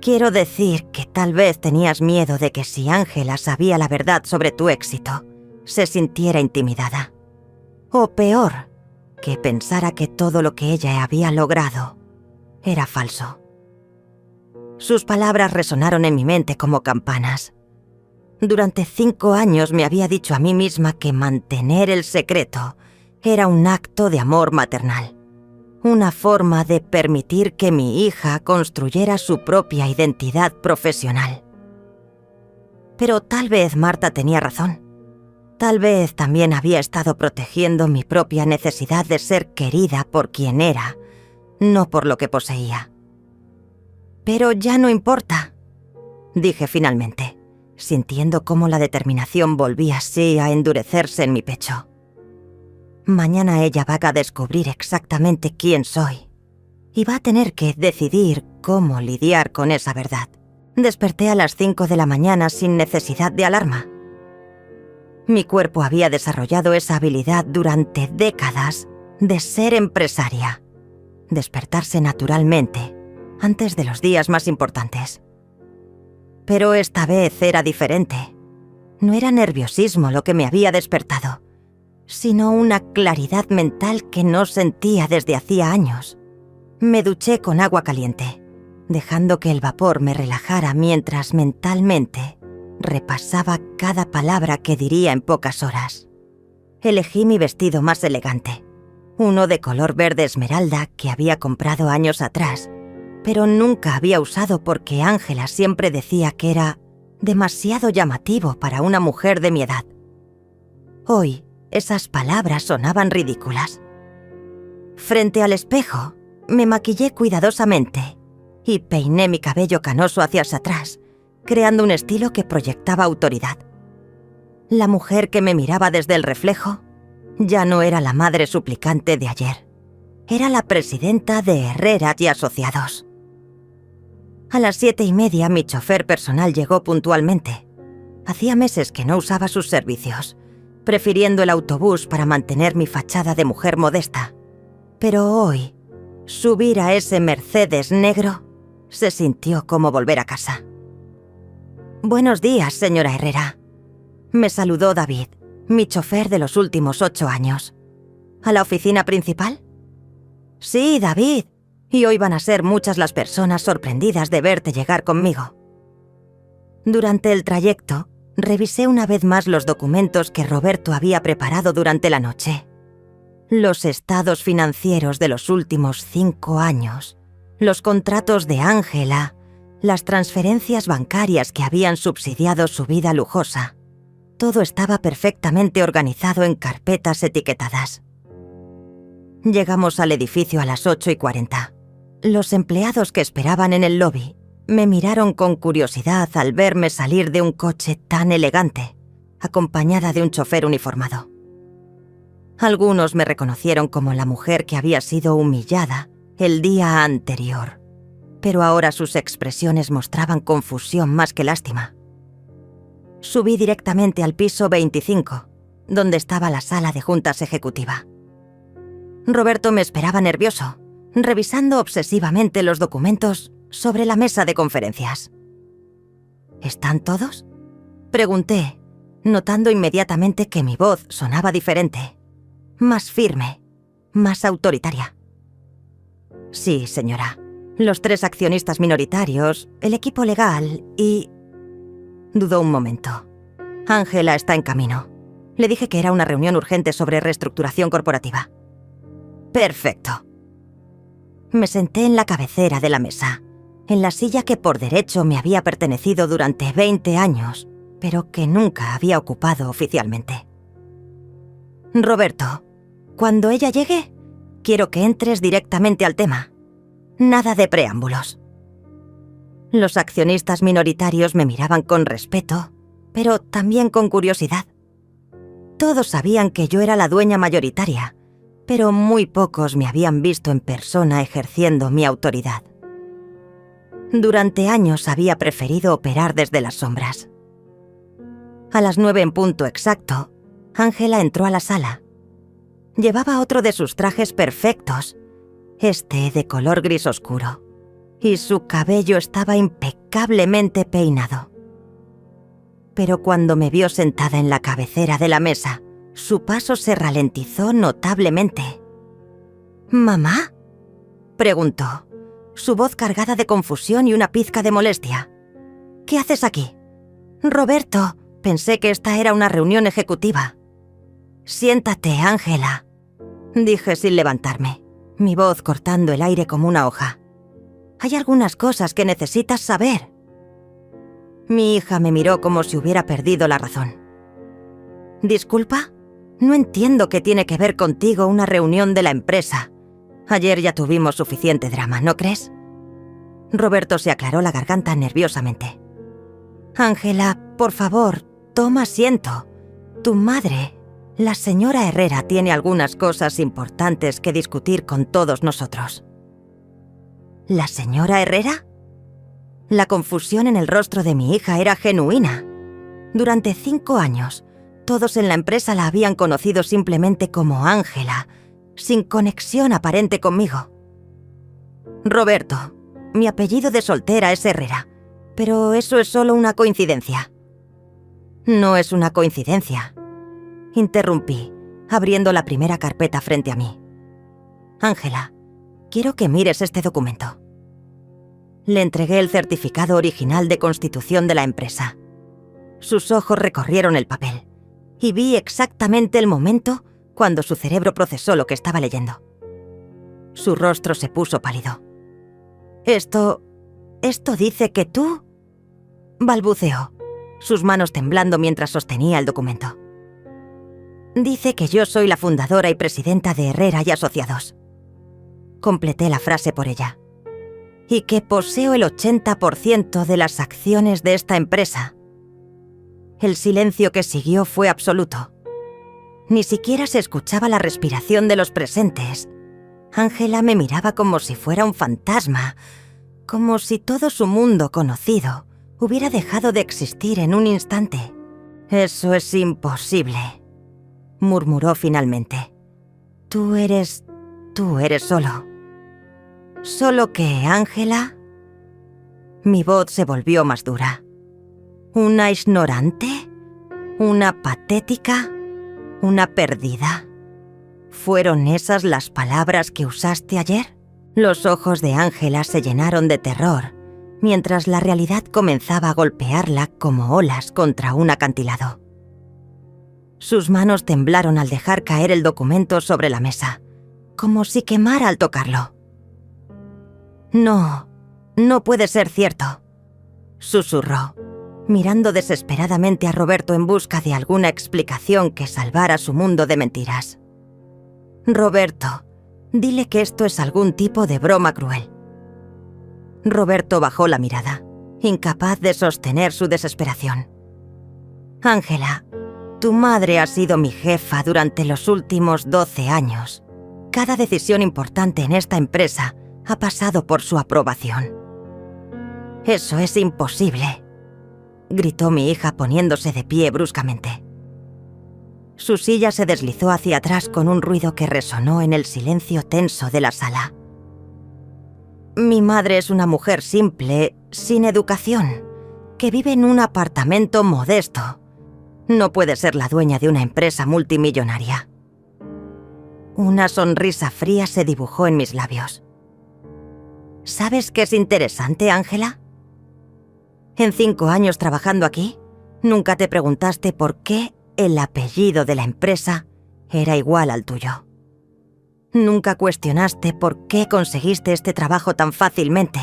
Quiero decir que tal vez tenías miedo de que si Ángela sabía la verdad sobre tu éxito, se sintiera intimidada. O peor, que pensara que todo lo que ella había logrado era falso. Sus palabras resonaron en mi mente como campanas. Durante 5 años me había dicho a mí misma que mantener el secreto era un acto de amor maternal. Una forma de permitir que mi hija construyera su propia identidad profesional. Pero tal vez Marta tenía razón. Tal vez también había estado protegiendo mi propia necesidad de ser querida por quien era, no por lo que poseía. Pero ya no importa, dije finalmente, sintiendo cómo la determinación volvía así a endurecerse en mi pecho. Mañana ella va a descubrir exactamente quién soy y va a tener que decidir cómo lidiar con esa verdad. Desperté a las 5 de la mañana sin necesidad de alarma. Mi cuerpo había desarrollado esa habilidad durante décadas de ser empresaria, despertarse naturalmente antes de los días más importantes. Pero esta vez era diferente. No era nerviosismo lo que me había despertado, sino una claridad mental que no sentía desde hacía años. Me duché con agua caliente, dejando que el vapor me relajara mientras mentalmente repasaba cada palabra que diría en pocas horas. Elegí mi vestido más elegante, uno de color verde esmeralda que había comprado años atrás, pero nunca había usado porque Ángela siempre decía que era demasiado llamativo para una mujer de mi edad. Hoy, esas palabras sonaban ridículas. Frente al espejo, me maquillé cuidadosamente y peiné mi cabello canoso hacia atrás, creando un estilo que proyectaba autoridad. La mujer que me miraba desde el reflejo ya no era la madre suplicante de ayer. Era la presidenta de Herrera y Asociados. A las 7:30 mi chofer personal llegó puntualmente. Hacía meses que no usaba sus servicios, prefiriendo el autobús para mantener mi fachada de mujer modesta. Pero hoy, subir a ese Mercedes negro se sintió como volver a casa. «Buenos días, señora Herrera», me saludó David, mi chofer de los últimos 8 años. ¿A la oficina principal? «Sí, David, y hoy van a ser muchas las personas sorprendidas de verte llegar conmigo». Durante el trayecto, revisé una vez más los documentos que Roberto había preparado durante la noche. Los estados financieros de los últimos 5 años, los contratos de Ángela, las transferencias bancarias que habían subsidiado su vida lujosa. Todo estaba perfectamente organizado en carpetas etiquetadas. Llegamos al edificio a las 8:40. Los empleados que esperaban en el lobby me miraron con curiosidad al verme salir de un coche tan elegante, acompañada de un chofer uniformado. Algunos me reconocieron como la mujer que había sido humillada el día anterior, pero ahora sus expresiones mostraban confusión más que lástima. Subí directamente al piso 25, donde estaba la sala de juntas ejecutiva. Roberto me esperaba nervioso, revisando obsesivamente los documentos sobre la mesa de conferencias. ¿Están todos?, pregunté, notando inmediatamente que mi voz sonaba diferente, más firme, más autoritaria. Sí, señora. Los 3 accionistas minoritarios, el equipo legal y... Dudó un momento. Ángela está en camino. Le dije que era una reunión urgente sobre reestructuración corporativa. Perfecto. Me senté en la cabecera de la mesa, en la silla que por derecho me había pertenecido durante 20 años, pero que nunca había ocupado oficialmente. Roberto, cuando ella llegue, quiero que entres directamente al tema. Nada de preámbulos. Los accionistas minoritarios me miraban con respeto, pero también con curiosidad. Todos sabían que yo era la dueña mayoritaria, pero muy pocos me habían visto en persona ejerciendo mi autoridad. Durante años había preferido operar desde las sombras. A las 9 en punto exacto, Ángela entró a la sala. Llevaba otro de sus trajes perfectos, este de color gris oscuro, y su cabello estaba impecablemente peinado. Pero cuando me vio sentada en la cabecera de la mesa, su paso se ralentizó notablemente. ¿Mamá?, preguntó, su voz cargada de confusión y una pizca de molestia. ¿Qué haces aquí? Roberto, pensé que esta era una reunión ejecutiva. Siéntate, Ángela, dije sin levantarme, mi voz cortando el aire como una hoja. Hay algunas cosas que necesitas saber. Mi hija me miró como si hubiera perdido la razón. ¿Disculpa? No entiendo qué tiene que ver contigo una reunión de la empresa. Ayer ya tuvimos suficiente drama, ¿no crees? Roberto se aclaró la garganta nerviosamente. Ángela, por favor, toma asiento. Tu madre, la señora Herrera, tiene algunas cosas importantes que discutir con todos nosotros. ¿La señora Herrera? La confusión en el rostro de mi hija era genuina. Durante 5 años, todos en la empresa la habían conocido simplemente como Ángela, sin conexión aparente conmigo. Roberto, mi apellido de soltera es Herrera, pero eso es solo una coincidencia. No es una coincidencia, interrumpí, abriendo la primera carpeta frente a mí. Ángela, quiero que mires este documento. Le entregué el certificado original de constitución de la empresa. Sus ojos recorrieron el papel y vi exactamente el momento cuando su cerebro procesó lo que estaba leyendo. Su rostro se puso pálido. ¿Esto dice que tú...? Balbuceó, sus manos temblando mientras sostenía el documento. Dice que yo soy la fundadora y presidenta de Herrera y Asociados. Completé la frase por ella. Y que poseo el 80% de las acciones de esta empresa. El silencio que siguió fue absoluto. Ni siquiera se escuchaba la respiración de los presentes. Ángela me miraba como si fuera un fantasma, como si todo su mundo conocido hubiera dejado de existir en un instante. Eso es imposible, murmuró finalmente. Tú eres solo. Solo que, Ángela... Mi voz se volvió más dura. ¿Una ignorante? ¿Una patética? ¿Una perdida? ¿Fueron esas las palabras que usaste ayer? Los ojos de Ángela se llenaron de terror, mientras la realidad comenzaba a golpearla como olas contra un acantilado. Sus manos temblaron al dejar caer el documento sobre la mesa, como si quemara al tocarlo. No puede ser cierto, susurró. mirando desesperadamente a Roberto en busca de alguna explicación que salvara su mundo de mentiras. «Roberto, dile que esto es algún tipo de broma cruel». Roberto bajó la mirada, incapaz de sostener su desesperación. «Ángela, tu madre ha sido mi jefa durante los últimos 12 años. Cada decisión importante en esta empresa ha pasado por su aprobación». «Eso es imposible», gritó mi hija poniéndose de pie bruscamente. Su silla se deslizó hacia atrás con un ruido que resonó en el silencio tenso de la sala. «Mi madre es una mujer simple, sin educación, que vive en un apartamento modesto. No puede ser la dueña de una empresa multimillonaria». Una sonrisa fría se dibujó en mis labios. ¿Sabes qué es interesante, Ángela? En 5 años trabajando aquí, nunca te preguntaste por qué el apellido de la empresa era igual al tuyo. Nunca cuestionaste por qué conseguiste este trabajo tan fácilmente,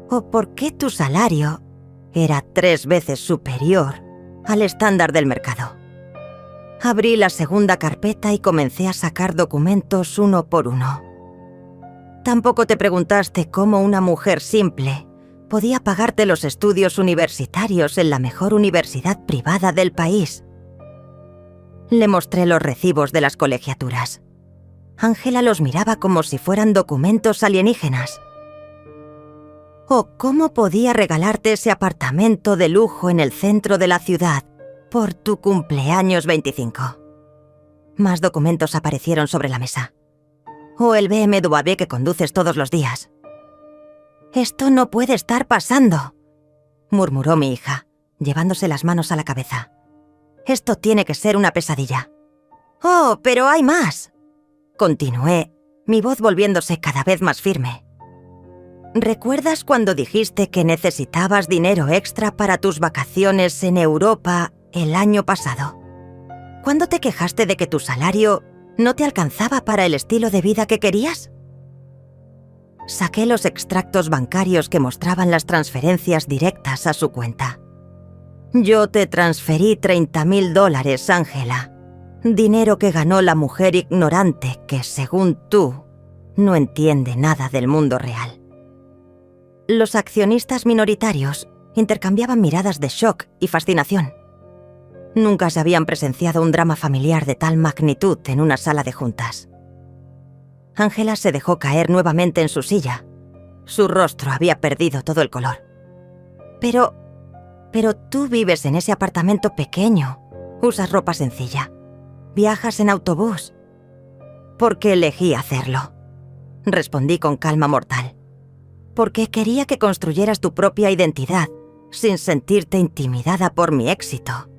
o por qué tu salario era 3 veces superior al estándar del mercado. Abrí la segunda carpeta y comencé a sacar documentos uno por uno. Tampoco te preguntaste cómo una mujer simple podía pagarte los estudios universitarios en la mejor universidad privada del país. Le mostré los recibos de las colegiaturas. Ángela los miraba como si fueran documentos alienígenas. ¿O cómo podía regalarte ese apartamento de lujo en el centro de la ciudad por tu cumpleaños 25? Más documentos aparecieron sobre la mesa. ¿O el BMW que conduces todos los días? «Esto no puede estar pasando», murmuró mi hija, llevándose las manos a la cabeza. «Esto tiene que ser una pesadilla». «Oh, pero hay más», continué, mi voz volviéndose cada vez más firme. «¿Recuerdas cuando dijiste que necesitabas dinero extra para tus vacaciones en Europa el año pasado? ¿Cuándo te quejaste de que tu salario no te alcanzaba para el estilo de vida que querías?» Saqué los extractos bancarios que mostraban las transferencias directas a su cuenta. «Yo te transferí $30,000, Ángela. Dinero que ganó la mujer ignorante que, según tú, no entiende nada del mundo real». Los accionistas minoritarios intercambiaban miradas de shock y fascinación. Nunca se habían presenciado un drama familiar de tal magnitud en una sala de juntas. Ángela se dejó caer nuevamente en su silla. Su rostro había perdido todo el color. Pero tú vives en ese apartamento pequeño, usas ropa sencilla, viajas en autobús. «¿Por qué elegí hacerlo?», respondí con calma mortal. «Porque quería que construyeras tu propia identidad sin sentirte intimidada por mi éxito.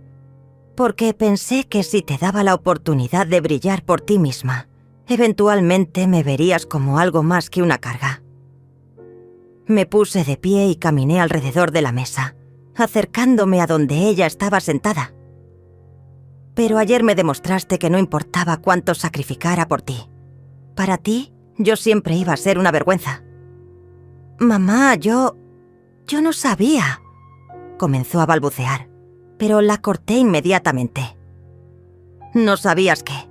Porque pensé que si te daba la oportunidad de brillar por ti misma, eventualmente me verías como algo más que una carga». Me puse de pie y caminé alrededor de la mesa, acercándome a donde ella estaba sentada. «Pero ayer me demostraste que no importaba cuánto sacrificara por ti. Para ti, yo siempre iba a ser una vergüenza». «Mamá, yo no sabía», comenzó a balbucear, pero la corté inmediatamente. «¿No sabías qué?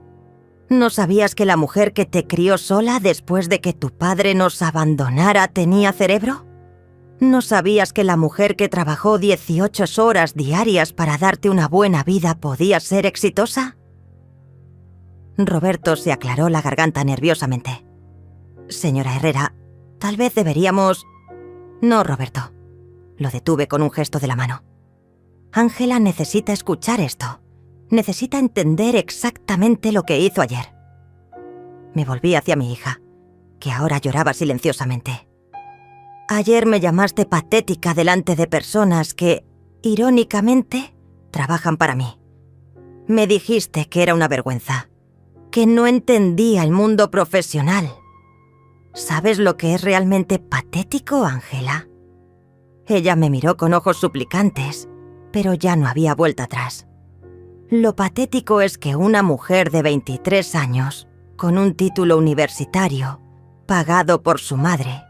¿No sabías que la mujer que te crió sola después de que tu padre nos abandonara tenía cerebro? ¿No sabías que la mujer que trabajó 18 horas diarias para darte una buena vida podía ser exitosa?» Roberto se aclaró la garganta nerviosamente. «Señora Herrera, tal vez deberíamos...» «No, Roberto», lo detuve con un gesto de la mano. «Ángela necesita escuchar esto. Necesita entender exactamente lo que hizo ayer». Me volví hacia mi hija, que ahora lloraba silenciosamente. «Ayer me llamaste patética delante de personas que, irónicamente, trabajan para mí. Me dijiste que era una vergüenza, que no entendía el mundo profesional. ¿Sabes lo que es realmente patético, Ángela?». Ella me miró con ojos suplicantes, pero ya no había vuelta atrás. «Lo patético es que una mujer de 23 años, con un título universitario, pagado por su madre,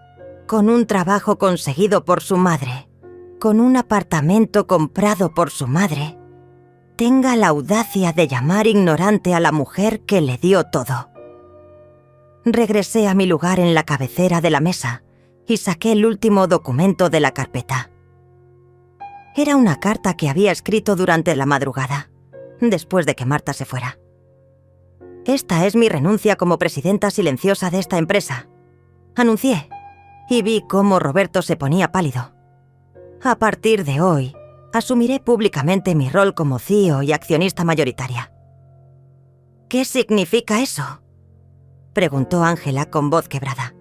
con un trabajo conseguido por su madre, con un apartamento comprado por su madre, tenga la audacia de llamar ignorante a la mujer que le dio todo. Regresé a mi lugar en la cabecera de la mesa y saqué el último documento de la carpeta. Era una carta que había escrito durante la madrugada, después de que Marta se fuera. Esta es mi renuncia como presidenta silenciosa de esta empresa, anuncié, y vi cómo Roberto se ponía pálido. A partir de hoy, asumiré públicamente mi rol como CEO y accionista mayoritaria. ¿Qué significa eso?, preguntó Ángela con voz quebrada.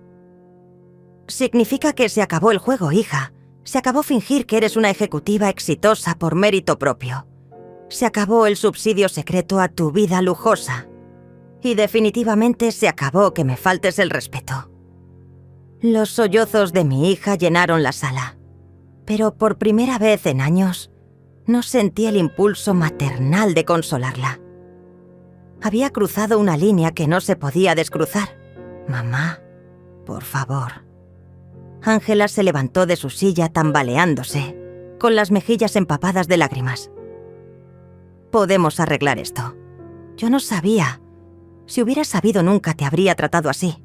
Significa que se acabó el juego, hija. Se acabó fingir que eres una ejecutiva exitosa por mérito propio. Se acabó el subsidio secreto a tu vida lujosa. Y definitivamente se acabó que me faltes el respeto. Los sollozos de mi hija llenaron la sala. Pero por primera vez en años, no sentí el impulso maternal de consolarla. Había cruzado una línea que no se podía descruzar. Mamá, por favor. Ángela se levantó de su silla tambaleándose, con las mejillas empapadas de lágrimas. Podemos arreglar esto. Yo no sabía. Si hubiera sabido nunca te habría tratado así.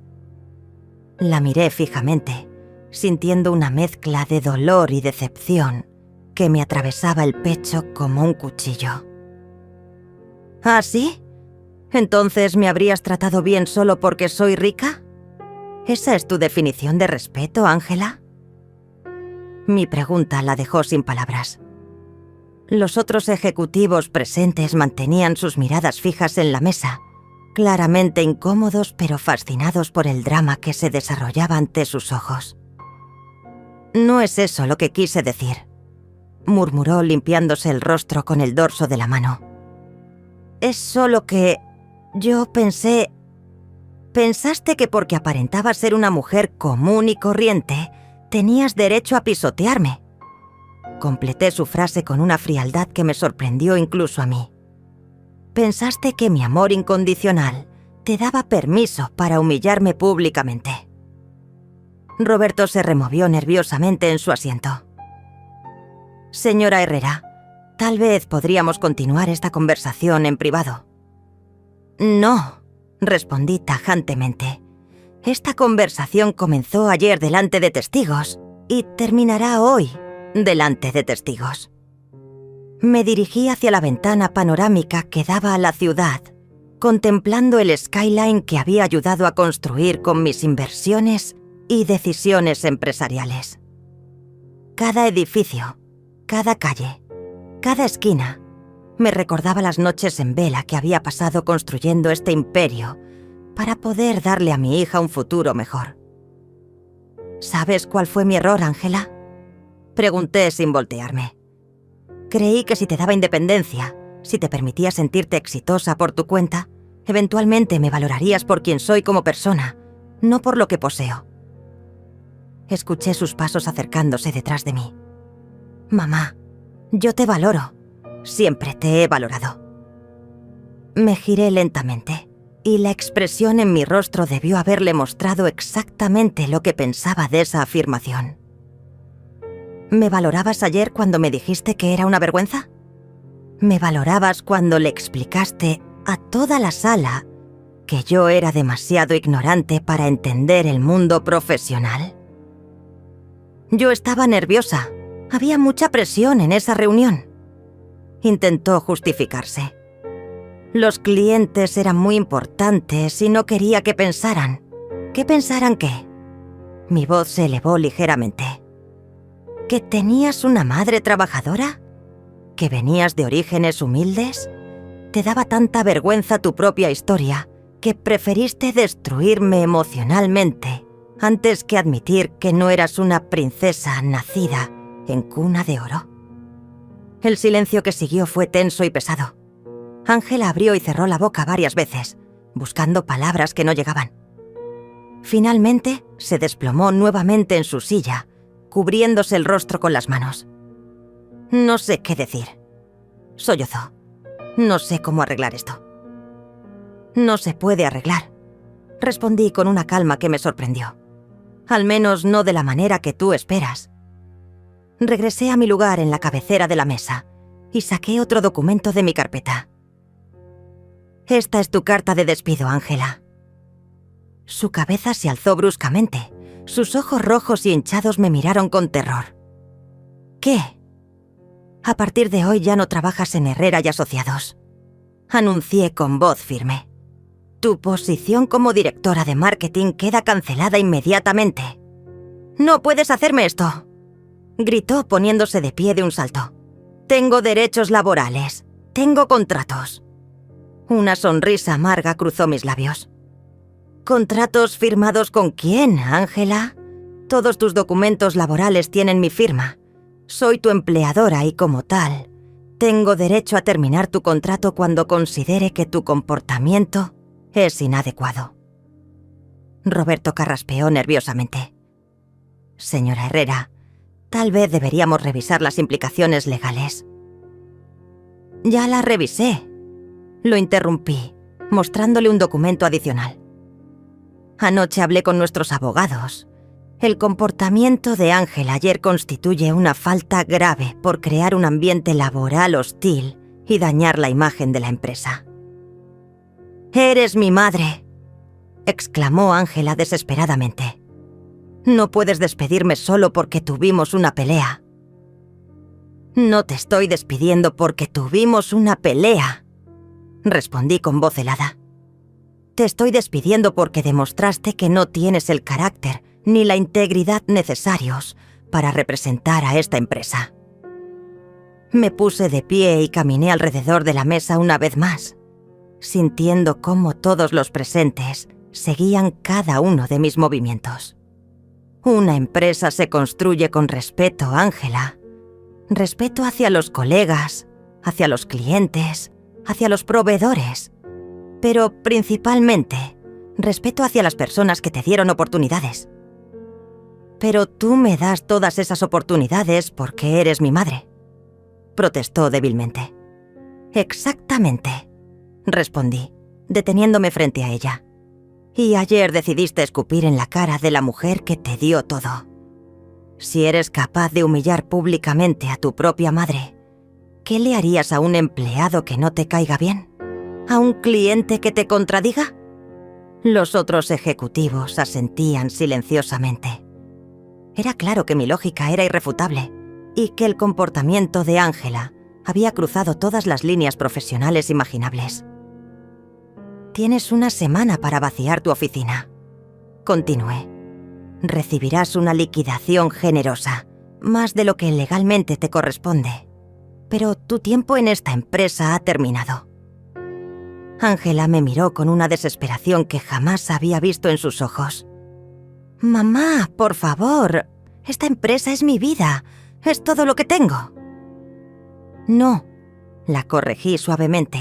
La miré fijamente, sintiendo una mezcla de dolor y decepción que me atravesaba el pecho como un cuchillo. ¿Ah, sí? ¿Entonces me habrías tratado bien solo porque soy rica? ¿Esa es tu definición de respeto, Ángela? Mi pregunta la dejó sin palabras. Los otros ejecutivos presentes mantenían sus miradas fijas en la mesa, claramente incómodos pero fascinados por el drama que se desarrollaba ante sus ojos. No es eso lo que quise decir, murmuró limpiándose el rostro con el dorso de la mano. Es solo que yo pensé... Pensaste que porque aparentaba ser una mujer común y corriente, tenías derecho a pisotearme. Completé su frase con una frialdad que me sorprendió incluso a mí. Pensaste que mi amor incondicional te daba permiso para humillarme públicamente. Roberto se removió nerviosamente en su asiento. Señora Herrera, tal vez podríamos continuar esta conversación en privado. No, respondí tajantemente. Esta conversación comenzó ayer delante de testigos y terminará hoy delante de testigos. Me dirigí hacia la ventana panorámica que daba a la ciudad, contemplando el skyline que había ayudado a construir con mis inversiones y decisiones empresariales. Cada edificio, cada calle, cada esquina, me recordaba las noches en vela que había pasado construyendo este imperio para poder darle a mi hija un futuro mejor. ¿Sabes cuál fue mi error, Ángela?, pregunté sin voltearme. Creí que si te daba independencia, si te permitía sentirte exitosa por tu cuenta, eventualmente me valorarías por quien soy como persona, no por lo que poseo. Escuché sus pasos acercándose detrás de mí. Mamá, yo te valoro. Siempre te he valorado. Me giré lentamente, y la expresión en mi rostro debió haberle mostrado exactamente lo que pensaba de esa afirmación. ¿Me valorabas ayer cuando me dijiste que era una vergüenza? ¿Me valorabas cuando le explicaste a toda la sala que yo era demasiado ignorante para entender el mundo profesional? Yo estaba nerviosa. Había mucha presión en esa reunión. Intentó justificarse. Los clientes eran muy importantes y no quería que pensaran. ¿Qué pensaran qué? Mi voz se elevó ligeramente. ¿Que tenías una madre trabajadora? ¿Que venías de orígenes humildes? Te daba tanta vergüenza tu propia historia que preferiste destruirme emocionalmente antes que admitir que no eras una princesa nacida en cuna de oro. El silencio que siguió fue tenso y pesado. Ángela abrió y cerró la boca varias veces, buscando palabras que no llegaban. Finalmente, se desplomó nuevamente en su silla, cubriéndose el rostro con las manos. No sé qué decir. Sollozó. No sé cómo arreglar esto. No se puede arreglar, respondí con una calma que me sorprendió. Al menos no de la manera que tú esperas. Regresé a mi lugar en la cabecera de la mesa y saqué otro documento de mi carpeta. «Esta es tu carta de despido, Ángela». Su cabeza se alzó bruscamente. Sus ojos rojos y hinchados me miraron con terror. «¿Qué?» «A partir de hoy ya no trabajas en Herrera y Asociados», anuncié con voz firme. «Tu posición como directora de marketing queda cancelada inmediatamente». «No puedes hacerme esto», gritó poniéndose de pie de un salto. «Tengo derechos laborales. Tengo contratos». Una sonrisa amarga cruzó mis labios. «¿Contratos firmados con quién, Ángela? Todos tus documentos laborales tienen mi firma. Soy tu empleadora y como tal, tengo derecho a terminar tu contrato cuando considere que tu comportamiento es inadecuado». Roberto carraspeó nerviosamente. «Señora Herrera, tal vez deberíamos revisar las implicaciones legales». «Ya las revisé», lo interrumpí, mostrándole un documento adicional. «Anoche hablé con nuestros abogados. El comportamiento de Ángela ayer constituye una falta grave por crear un ambiente laboral hostil y dañar la imagen de la empresa». «Eres mi madre», exclamó Ángela desesperadamente. «No puedes despedirme solo porque tuvimos una pelea». «No te estoy despidiendo porque tuvimos una pelea», respondí con voz helada. «Te estoy despidiendo porque demostraste que no tienes el carácter ni la integridad necesarios para representar a esta empresa». Me puse de pie y caminé alrededor de la mesa una vez más, sintiendo cómo todos los presentes seguían cada uno de mis movimientos. Una empresa se construye con respeto, Ángela. Respeto hacia los colegas, hacia los clientes, hacia los proveedores, pero principalmente respeto hacia las personas que te dieron oportunidades. «Pero tú me das todas esas oportunidades porque eres mi madre», protestó débilmente. «Exactamente», respondí, deteniéndome frente a ella. «Y ayer decidiste escupir en la cara de la mujer que te dio todo. Si eres capaz de humillar públicamente a tu propia madre, ¿qué le harías a un empleado que no te caiga bien? ¿A un cliente que te contradiga?». Los otros ejecutivos asentían silenciosamente. Era claro que mi lógica era irrefutable y que el comportamiento de Ángela había cruzado todas las líneas profesionales imaginables. «Tienes una semana para vaciar tu oficina», continué. «Recibirás una liquidación generosa, más de lo que legalmente te corresponde. Pero tu tiempo en esta empresa ha terminado». Ángela me miró con una desesperación que jamás había visto en sus ojos. «Mamá, por favor, esta empresa es mi vida, es todo lo que tengo». «No», la corregí suavemente.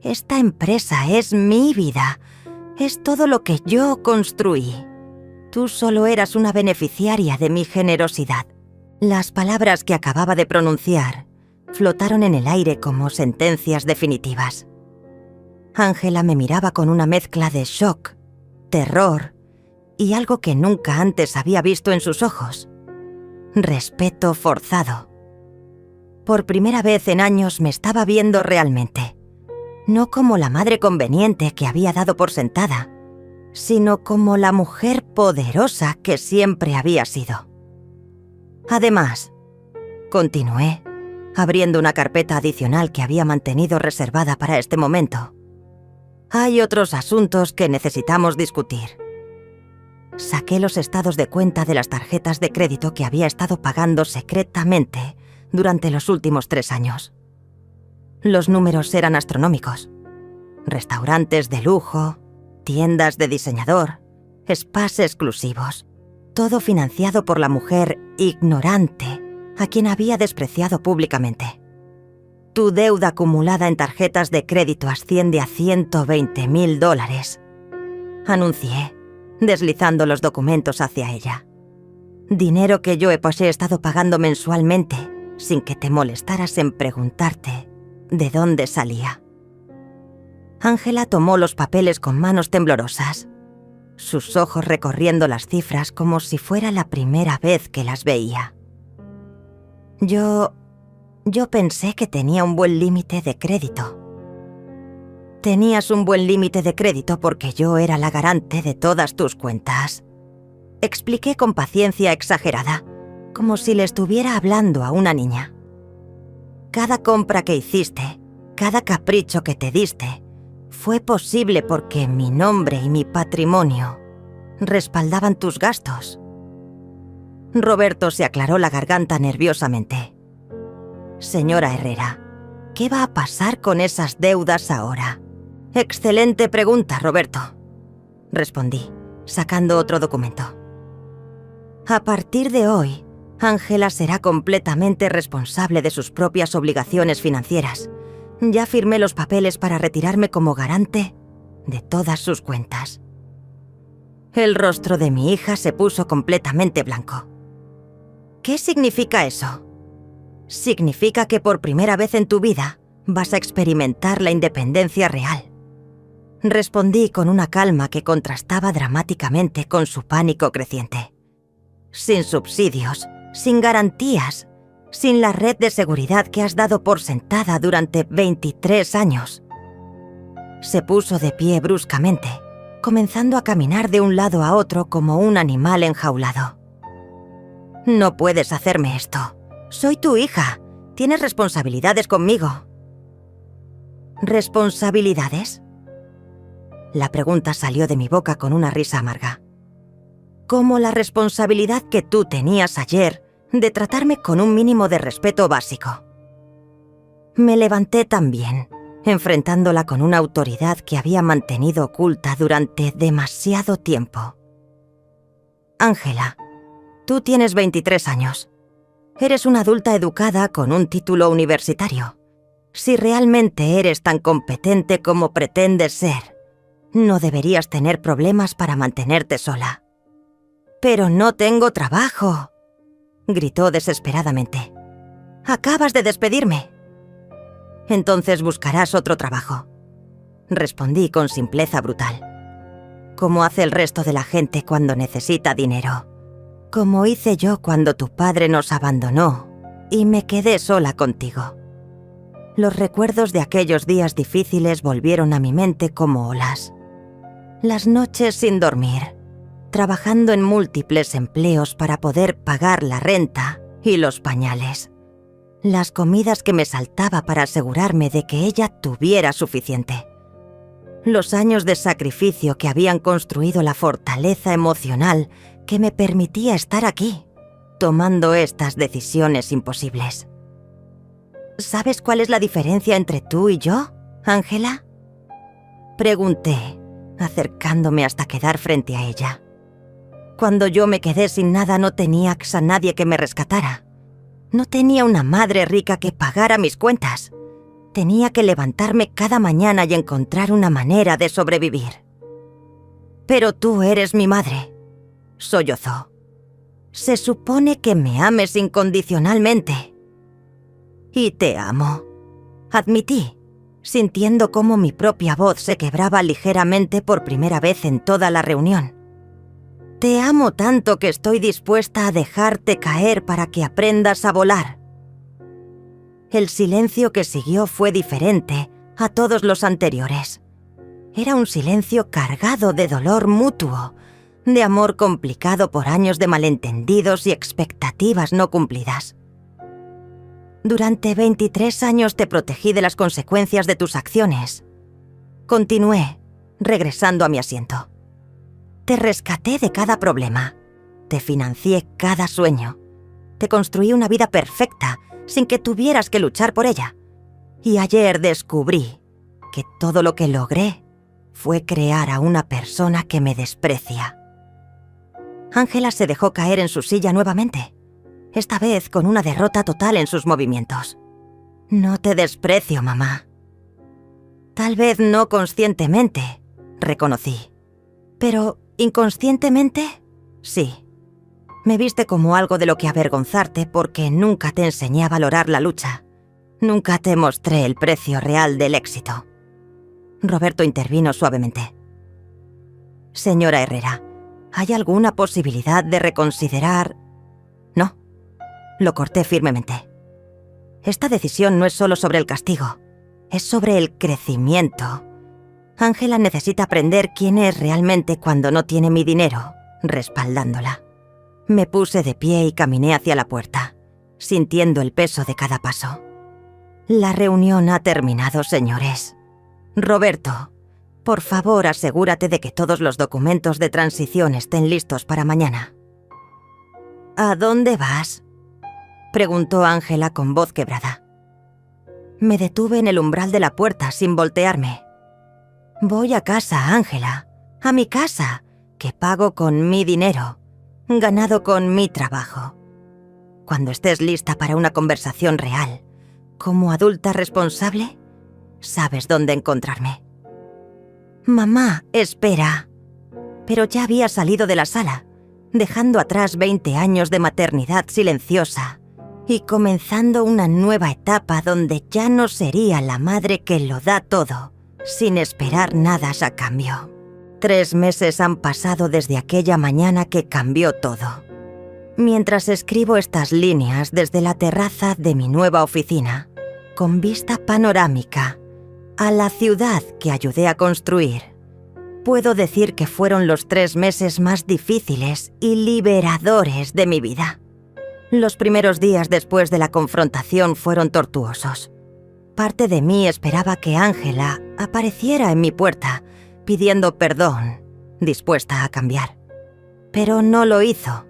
«Esta empresa es mi vida, es todo lo que yo construí. Tú solo eras una beneficiaria de mi generosidad». Las palabras que acababa de pronunciar flotaron en el aire como sentencias definitivas. Ángela me miraba con una mezcla de shock, terror y algo que nunca antes había visto en sus ojos: respeto forzado. Por primera vez en años me estaba viendo realmente, no como la madre conveniente que había dado por sentada, sino como la mujer poderosa que siempre había sido. Además, continué, abriendo una carpeta adicional que había mantenido reservada para este momento, hay otros asuntos que necesitamos discutir. Saqué los estados de cuenta de las tarjetas de crédito que había estado pagando secretamente durante los últimos 3 años. Los números eran astronómicos. Restaurantes de lujo, tiendas de diseñador, spas exclusivos, todo financiado por la mujer ignorante a quien había despreciado públicamente. Tu deuda acumulada en tarjetas de crédito asciende a $120,000, anuncié, deslizando los documentos hacia ella. Dinero que yo he estado pagando mensualmente sin que te molestaras en preguntarte de dónde salía. Ángela tomó los papeles con manos temblorosas, sus ojos recorriendo las cifras como si fuera la primera vez que las veía. Yo pensé que tenía un buen límite de crédito. Tenías un buen límite de crédito porque yo era la garante de todas tus cuentas. Expliqué con paciencia exagerada, como si le estuviera hablando a una niña. Cada compra que hiciste, cada capricho que te diste, fue posible porque mi nombre y mi patrimonio respaldaban tus gastos. Roberto se aclaró la garganta nerviosamente. Señora Herrera, ¿qué va a pasar con esas deudas ahora? Excelente pregunta, Roberto, respondí, sacando otro documento. A partir de hoy, Ángela será completamente responsable de sus propias obligaciones financieras. Ya firmé los papeles para retirarme como garante de todas sus cuentas. El rostro de mi hija se puso completamente blanco. ¿Qué significa eso? Significa que por primera vez en tu vida vas a experimentar la independencia real. Respondí con una calma que contrastaba dramáticamente con su pánico creciente. Sin subsidios, sin garantías, sin la red de seguridad que has dado por sentada durante 23 años. Se puso de pie bruscamente, comenzando a caminar de un lado a otro como un animal enjaulado. No puedes hacerme esto. Soy tu hija. Tienes responsabilidades conmigo. ¿Responsabilidades? La pregunta salió de mi boca con una risa amarga. Como la responsabilidad que tú tenías ayer de tratarme con un mínimo de respeto básico. Me levanté también, enfrentándola con una autoridad que había mantenido oculta durante demasiado tiempo. Ángela, tú tienes 23 años. Eres una adulta educada con un título universitario. Si realmente eres tan competente como pretendes ser, no deberías tener problemas para mantenerte sola. «Pero no tengo trabajo», gritó desesperadamente. «Acabas de despedirme». «Entonces buscarás otro trabajo», respondí con simpleza brutal. «Como hace el resto de la gente cuando necesita dinero. Como hice yo cuando tu padre nos abandonó y me quedé sola contigo». Los recuerdos de aquellos días difíciles volvieron a mi mente como olas. Las noches sin dormir, trabajando en múltiples empleos para poder pagar la renta y los pañales. Las comidas que me saltaba para asegurarme de que ella tuviera suficiente. Los años de sacrificio que habían construido la fortaleza emocional que me permitía estar aquí, tomando estas decisiones imposibles. ¿Sabes cuál es la diferencia entre tú y yo, Ángela?, pregunté, acercándome hasta quedar frente a ella. Cuando yo me quedé sin nada no tenía a nadie que me rescatara. No tenía una madre rica que pagara mis cuentas. Tenía que levantarme cada mañana y encontrar una manera de sobrevivir. «Pero tú eres mi madre», sollozó. «Se supone que me ames incondicionalmente». «Y te amo», admití, sintiendo cómo mi propia voz se quebraba ligeramente por primera vez en toda la reunión. «Te amo tanto que estoy dispuesta a dejarte caer para que aprendas a volar». El silencio que siguió fue diferente a todos los anteriores. Era un silencio cargado de dolor mutuo, de amor complicado por años de malentendidos y expectativas no cumplidas. «Durante 23 años te protegí de las consecuencias de tus acciones», continué, regresando a mi asiento. «Te rescaté de cada problema, te financié cada sueño, te construí una vida perfecta sin que tuvieras que luchar por ella. Y ayer descubrí que todo lo que logré fue crear a una persona que me desprecia». Ángela se dejó caer en su silla nuevamente, esta vez con una derrota total en sus movimientos. «No te desprecio, mamá». «Tal vez no conscientemente», reconocí. «Pero inconscientemente, sí. Me viste como algo de lo que avergonzarte porque nunca te enseñé a valorar la lucha. Nunca te mostré el precio real del éxito». Roberto intervino suavemente. «Señora Herrera, ¿hay alguna posibilidad de reconsiderar...?» «No», lo corté firmemente. Esta decisión no es solo sobre el castigo, es sobre el crecimiento. Ángela necesita aprender quién es realmente cuando no tiene mi dinero, respaldándola. Me puse de pie y caminé hacia la puerta, sintiendo el peso de cada paso. La reunión ha terminado, señores. Roberto, por favor, asegúrate de que todos los documentos de transición estén listos para mañana. ¿A dónde vas?, preguntó Ángela con voz quebrada. Me detuve en el umbral de la puerta sin voltearme. Voy a casa, Ángela, a mi casa, que pago con mi dinero, ganado con mi trabajo. Cuando estés lista para una conversación real, como adulta responsable, sabes dónde encontrarme. Mamá, espera. Pero ya había salido de la sala, dejando atrás 20 años de maternidad silenciosa y comenzando una nueva etapa donde ya no sería la madre que lo da todo, sin esperar nada a cambio. 3 meses han pasado desde aquella mañana que cambió todo. Mientras escribo estas líneas desde la terraza de mi nueva oficina, con vista panorámica a la ciudad que ayudé a construir, puedo decir que fueron los 3 meses más difíciles y liberadores de mi vida. Los primeros días después de la confrontación fueron tortuosos. Parte de mí esperaba que Ángela apareciera en mi puerta, pidiendo perdón, dispuesta a cambiar. Pero no lo hizo.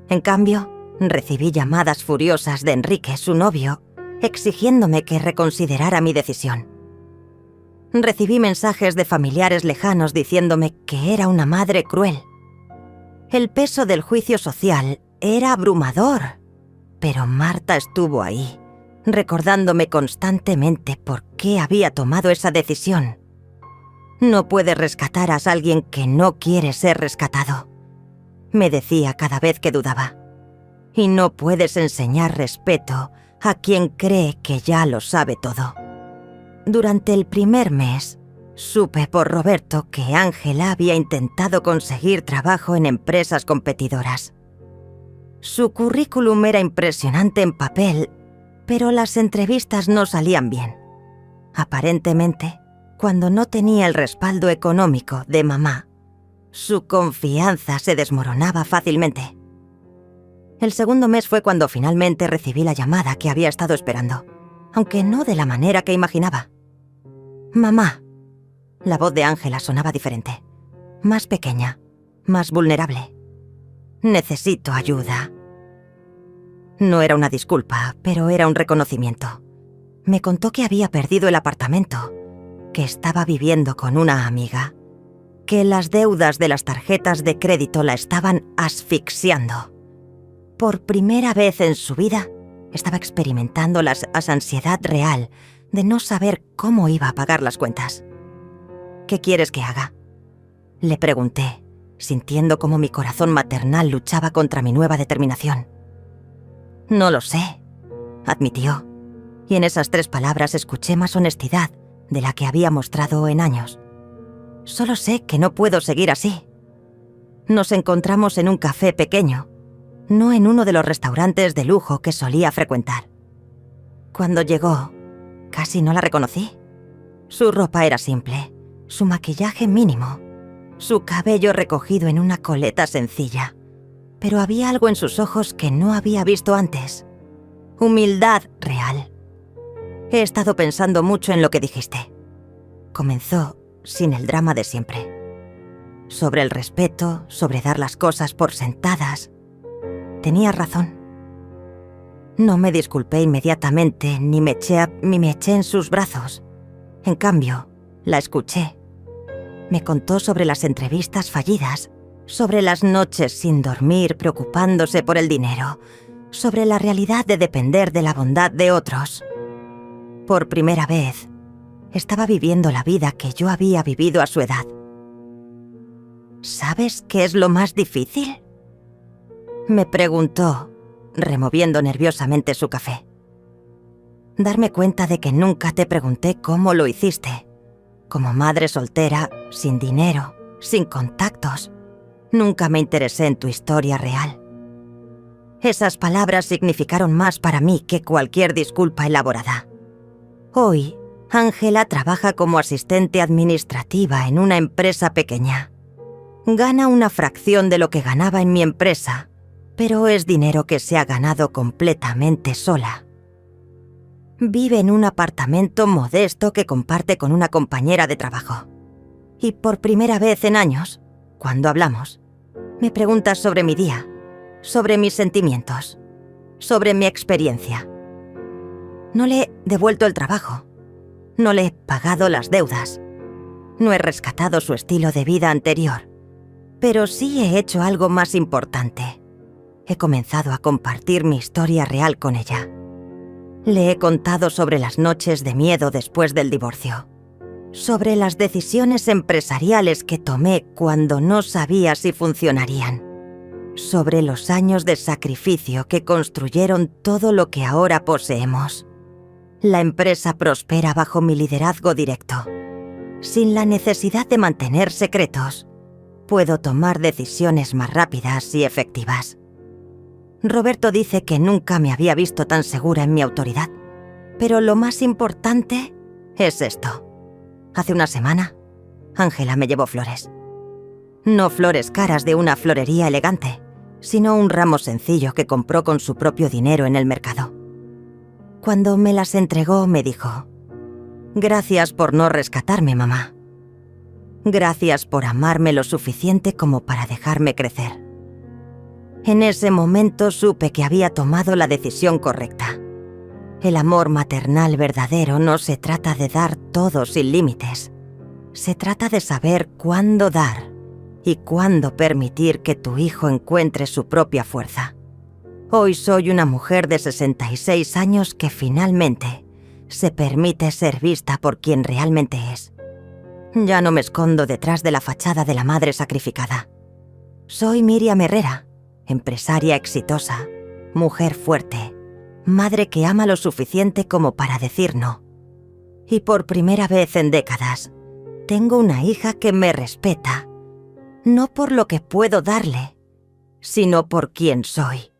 En cambio, recibí llamadas furiosas de Enrique, su novio, exigiéndome que reconsiderara mi decisión. Recibí mensajes de familiares lejanos diciéndome que era una madre cruel. El peso del juicio social era abrumador, pero Marta estuvo ahí, recordándome constantemente por qué había tomado esa decisión. No puedes rescatar a alguien que no quiere ser rescatado, me decía cada vez que dudaba. Y no puedes enseñar respeto a quien cree que ya lo sabe todo. Durante el primer mes, supe por Roberto que Ángela había intentado conseguir trabajo en empresas competidoras. Su currículum era impresionante en papel, pero las entrevistas no salían bien. Aparentemente, cuando no tenía el respaldo económico de mamá, su confianza se desmoronaba fácilmente. El segundo mes fue cuando finalmente recibí la llamada que había estado esperando, aunque no de la manera que imaginaba. «Mamá». La voz de Ángela sonaba diferente, más pequeña, más vulnerable. «Necesito ayuda». No era una disculpa, pero era un reconocimiento. Me contó que había perdido el apartamento, que estaba viviendo con una amiga, que las deudas de las tarjetas de crédito la estaban asfixiando. Por primera vez en su vida, estaba experimentando la ansiedad real de no saber cómo iba a pagar las cuentas. «¿Qué quieres que haga?», le pregunté, sintiendo cómo mi corazón maternal luchaba contra mi nueva determinación. «No lo sé», admitió, y en esas 3 palabras escuché más honestidad de la que había mostrado en años. «Solo sé que no puedo seguir así». Nos encontramos en un café pequeño, no en uno de los restaurantes de lujo que solía frecuentar. Cuando llegó, casi no la reconocí. Su ropa era simple, su maquillaje mínimo, su cabello recogido en una coleta sencilla, pero había algo en sus ojos que no había visto antes. Humildad real. «He estado pensando mucho en lo que dijiste», comenzó sin el drama de siempre. «Sobre el respeto, sobre dar las cosas por sentadas. Tenías razón». No me disculpé inmediatamente ni me eché en sus brazos. En cambio, la escuché. Me contó sobre las entrevistas fallidas, sobre las noches sin dormir preocupándose por el dinero, sobre la realidad de depender de la bondad de otros. Por primera vez, estaba viviendo la vida que yo había vivido a su edad. «¿Sabes qué es lo más difícil?», me preguntó, removiendo nerviosamente su café. «Darme cuenta de que nunca te pregunté cómo lo hiciste. Como madre soltera, sin dinero, sin contactos, nunca me interesé en tu historia real». Esas palabras significaron más para mí que cualquier disculpa elaborada. Hoy, Ángela trabaja como asistente administrativa en una empresa pequeña. Gana una fracción de lo que ganaba en mi empresa, pero es dinero que se ha ganado completamente sola. Vive en un apartamento modesto que comparte con una compañera de trabajo. Y por primera vez en años, cuando hablamos, me pregunta sobre mi día, sobre mis sentimientos, sobre mi experiencia. No le he devuelto el trabajo. No le he pagado las deudas. No he rescatado su estilo de vida anterior. Pero sí he hecho algo más importante. He comenzado a compartir mi historia real con ella. Le he contado sobre las noches de miedo después del divorcio. Sobre las decisiones empresariales que tomé cuando no sabía si funcionarían. Sobre los años de sacrificio que construyeron todo lo que ahora poseemos. La empresa prospera bajo mi liderazgo directo. Sin la necesidad de mantener secretos, puedo tomar decisiones más rápidas y efectivas. Roberto dice que nunca me había visto tan segura en mi autoridad. Pero lo más importante es esto. Hace una semana, Ángela me llevó flores. No flores caras de una florería elegante, sino un ramo sencillo que compró con su propio dinero en el mercado. Cuando me las entregó, me dijo: «Gracias por no rescatarme, mamá. Gracias por amarme lo suficiente como para dejarme crecer». En ese momento supe que había tomado la decisión correcta. El amor maternal verdadero no se trata de dar todo sin límites. Se trata de saber cuándo dar y cuándo permitir que tu hijo encuentre su propia fuerza. Hoy soy una mujer de 66 años que finalmente se permite ser vista por quien realmente es. Ya no me escondo detrás de la fachada de la madre sacrificada. Soy Miriam Herrera, empresaria exitosa, mujer fuerte, madre que ama lo suficiente como para decir no. Y por primera vez en décadas, tengo una hija que me respeta, no por lo que puedo darle, sino por quien soy.